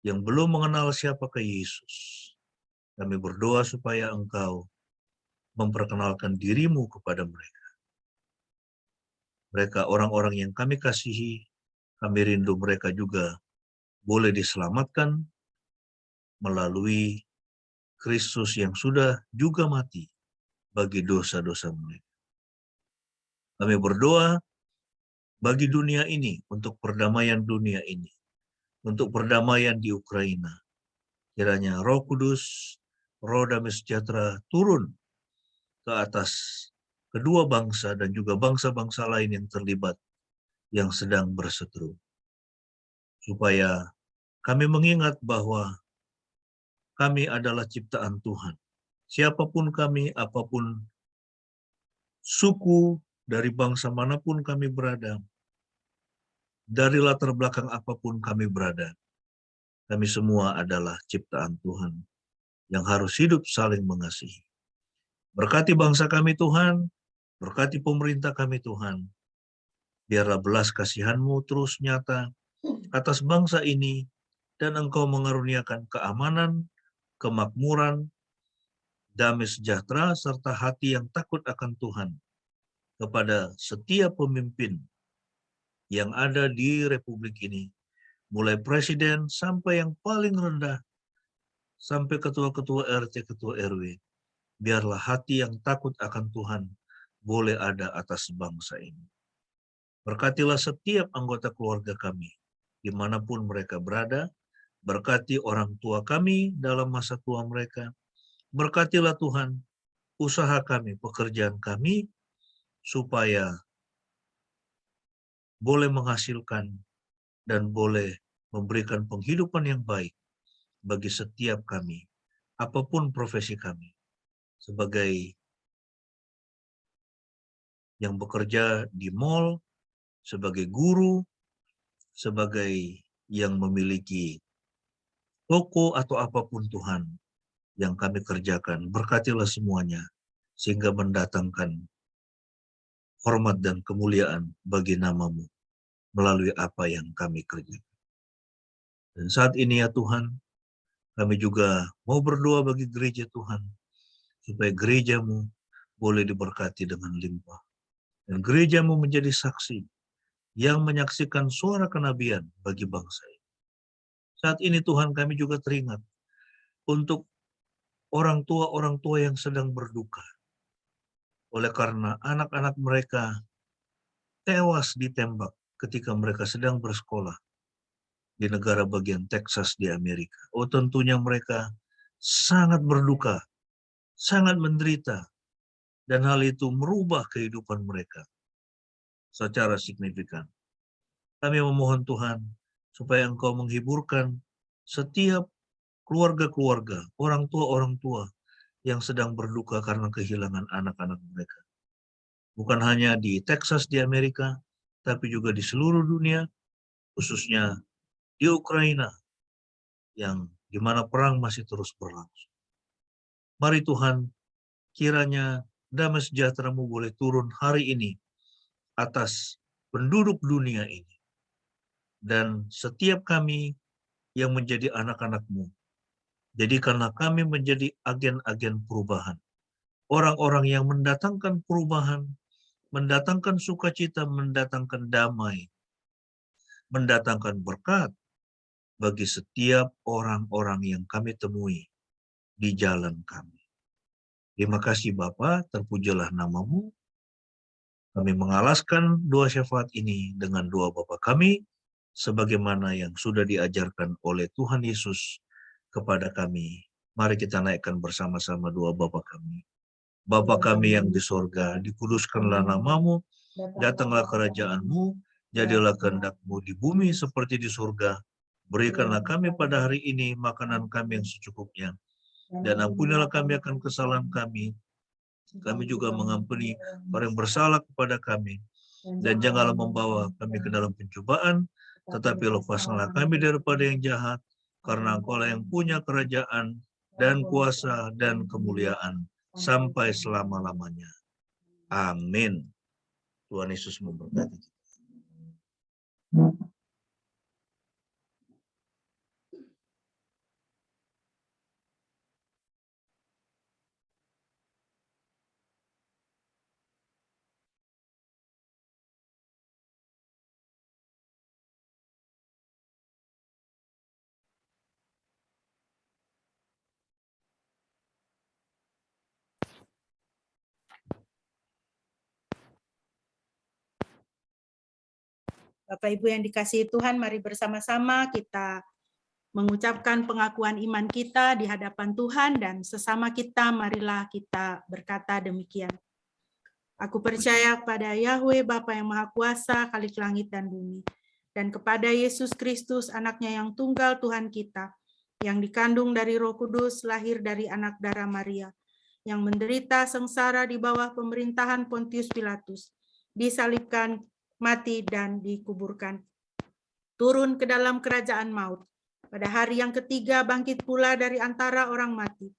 yang belum mengenal siapakah Yesus, kami berdoa supaya Engkau memperkenalkan diri-Mu kepada mereka. Mereka orang-orang yang kami kasihi, kami rindu mereka juga boleh diselamatkan melalui Kristus yang sudah juga mati bagi dosa-dosa mereka. Kami berdoa bagi dunia ini, untuk perdamaian dunia ini, untuk perdamaian di Ukraina. Kiranya Roh Kudus, Roh Damai Sejahtera turun ke atas kedua bangsa dan juga bangsa-bangsa lain yang terlibat, yang sedang berseteru. Supaya kami mengingat bahwa kami adalah ciptaan Tuhan. Siapapun kami, apapun suku, dari bangsa manapun kami berada, dari latar belakang apapun kami berada, kami semua adalah ciptaan Tuhan yang harus hidup saling mengasihi. Berkati bangsa kami Tuhan, berkati pemerintah kami Tuhan. Biarlah belas kasihan-Mu terus nyata atas bangsa ini, dan Engkau mengaruniakan keamanan, kemakmuran, damai sejahtera, serta hati yang takut akan Tuhan kepada setiap pemimpin yang ada di Republik ini, mulai presiden sampai yang paling rendah, sampai ketua-ketua RT, ketua RW. Biarlah hati yang takut akan Tuhan boleh ada atas bangsa ini. Berkatilah setiap anggota keluarga kami, dimanapun mereka berada. Berkati orang tua kami dalam masa tua mereka. Berkatilah Tuhan usaha kami, pekerjaan kami, supaya boleh menghasilkan dan boleh memberikan penghidupan yang baik bagi setiap kami, apapun profesi kami, sebagai yang bekerja di mall, sebagai guru, sebagai yang memiliki toko atau apapun Tuhan yang kami kerjakan. Berkatilah semuanya, sehingga mendatangkan hormat dan kemuliaan bagi nama-Mu melalui apa yang kami kerjakan. Dan saat ini ya Tuhan, kami juga mau berdoa bagi gereja Tuhan, supaya gereja-Mu boleh diberkati dengan limpah. Dan gereja-Mu menjadi saksi yang menyaksikan suara kenabian bagi bangsa ini. Saat ini Tuhan, kami juga teringat untuk orang tua yang sedang berduka oleh karena anak-anak mereka tewas ditembak ketika mereka sedang bersekolah di negara bagian Texas di Amerika. Oh, tentunya mereka sangat berduka, sangat menderita, dan hal itu merubah kehidupan mereka secara signifikan. Kami memohon Tuhan supaya Engkau menghiburkan setiap keluarga-keluarga, orang tua yang sedang berduka karena kehilangan anak-anak mereka. Bukan hanya di Texas di Amerika, tapi juga di seluruh dunia, khususnya di Ukraina, yang di mana perang masih terus berlangsung. Mari Tuhan, kiranya damai sejahtera-Mu boleh turun hari ini atas penduduk dunia ini. Dan setiap kami yang menjadi anak-anak-Mu, jadikanlah kami menjadi agen-agen perubahan. Orang-orang yang mendatangkan perubahan, mendatangkan sukacita, mendatangkan damai, mendatangkan berkat bagi setiap orang-orang yang kami temui di jalan kami. Terima kasih Bapa, terpujilah nama-Mu. Kami mengalaskan doa syafaat ini dengan doa Bapa kami, sebagaimana yang sudah diajarkan oleh Tuhan Yesus kepada kami. Mari kita naikkan bersama-sama doa Bapa kami. Bapa kami yang di sorga, dikuduskanlah nama-Mu, datanglah kerajaan-Mu, jadilah kehendak-Mu di bumi seperti di surga. Berikanlah kami pada hari ini makanan kami yang secukupnya, dan ampunilah kami akan kesalahan kami. Kami juga mengampuni orang yang bersalah kepada kami. Dan janganlah membawa kami ke dalam pencobaan, tetapi lepaskanlah kami daripada yang jahat, karena Engkau-lah yang punya kerajaan dan kuasa dan kemuliaan sampai selama-lamanya. Amin. Tuhan Yesus memberkati kita. Bapak Ibu yang dikasihi Tuhan, mari bersama-sama kita mengucapkan pengakuan iman kita di hadapan Tuhan, dan sesama kita marilah kita berkata demikian. Aku percaya kepada Yahweh Bapa yang Maha Kuasa, Khalik langit dan bumi, dan kepada Yesus Kristus, anaknya yang tunggal Tuhan kita, yang dikandung dari Roh Kudus, lahir dari anak darah Maria, yang menderita sengsara di bawah pemerintahan Pontius Pilatus, disalibkan, mati, dan dikuburkan. Turun ke dalam kerajaan maut. Pada hari yang ketiga bangkit pula dari antara orang mati.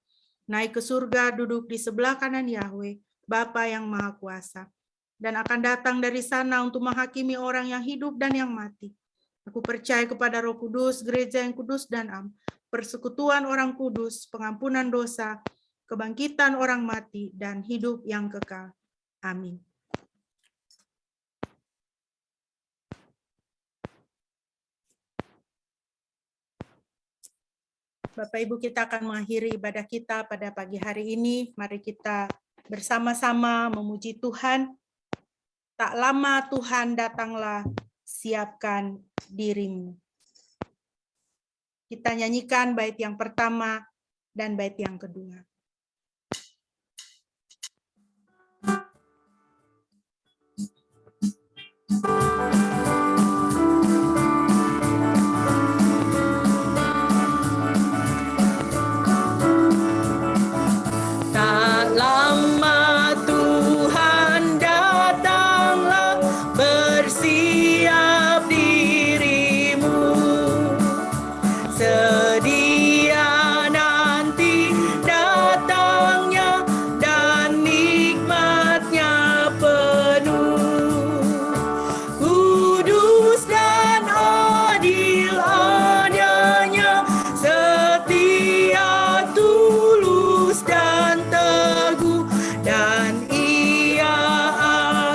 Naik ke surga, duduk di sebelah kanan Yahweh, Bapa yang Maha Kuasa. Dan akan datang dari sana untuk menghakimi orang yang hidup dan yang mati. Aku percaya kepada Roh Kudus, gereja yang kudus dan am, persekutuan orang kudus, pengampunan dosa, kebangkitan orang mati, dan hidup yang kekal. Amin. Bapak Ibu, kita akan mengakhiri ibadah kita pada pagi hari ini. Mari kita bersama-sama memuji Tuhan. Tak lama Tuhan datanglah, siapkan dirimu. Kita nyanyikan bait yang pertama dan bait yang kedua. Tak lama Tuhan datanglah, bersiap dirimu. Sedia nanti datangnya dan nikmatnya penuh. Kudus dan adil adanya, setia, tulus dan teguh, dan Ia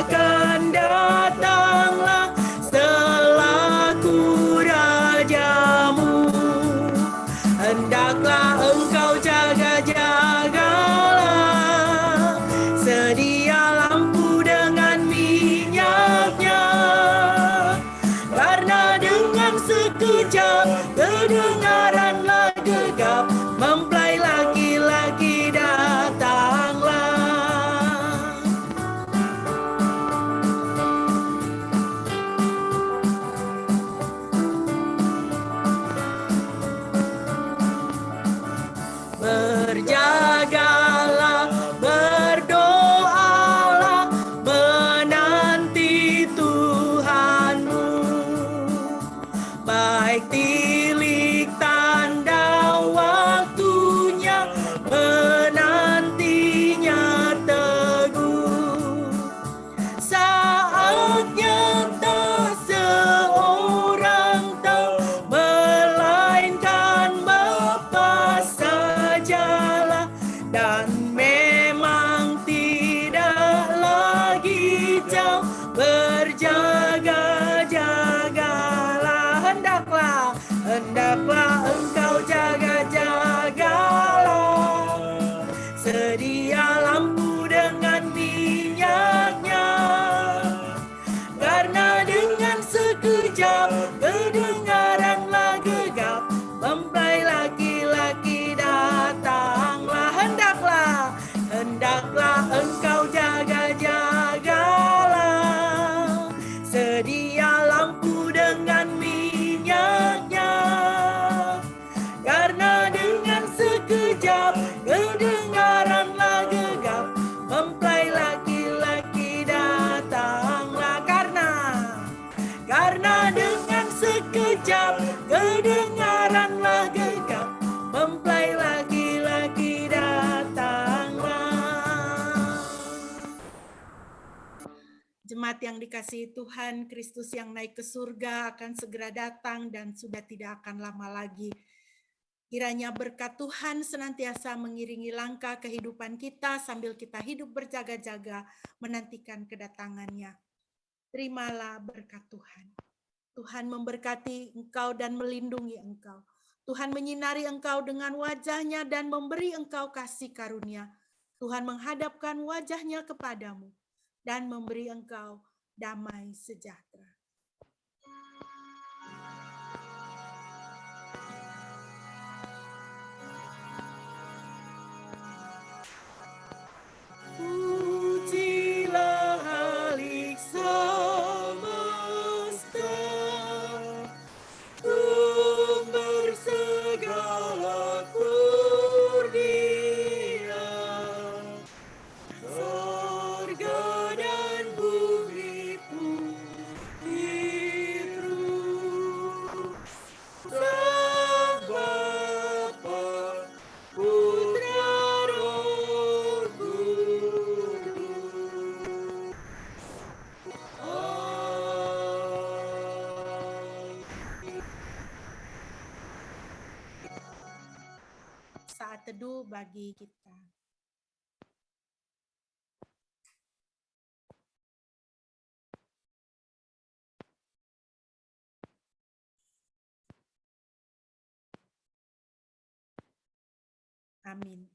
akan datanglah selaku rajamu. Hendaklah engkau jaga-jagalah, sedia lampu dengan minyaknya, karena dengan sekejap kedengaranlah gegap, mempelai laki-laki datanglah. Berjagalah, berdoalah, menanti Tuhanmu. Baik tilik tanda waktunya, menantinya teguh. Saatnya tak seorang tahu, melainkan Bapa sajalah, dan memang tidak lagi jauh. Berjaga-jagalah, hendaklah engkau jaga-jagalah, sedia lampu dengan minyaknya, karena dengan sekejap kedengaranlah gegap, mempelai laki-laki datanglah. Hendaklah engkau jaga-jagalah, sedia lampu dengan minyaknya, karena dengan sekejap kedengaranlah gegap, mempelai laki-laki datanglah. Karena dengan sekejap kedengaranlah gegap, mempelai laki-laki datanglah. Jemaat yang dikasihi Tuhan, Kristus yang naik ke surga akan segera datang dan sudah tidak akan lama lagi. Kiranya berkat Tuhan senantiasa mengiringi langkah kehidupan kita sambil kita hidup berjaga-jaga menantikan kedatangannya. Terimalah berkat Tuhan. Tuhan memberkati engkau dan melindungi engkau. Tuhan menyinari engkau dengan wajah-Nya dan memberi engkau kasih karunia. Tuhan menghadapkan wajah-Nya kepadamu dan memberi engkau damai sejahtera. tempat teduh bagi kita. Amin.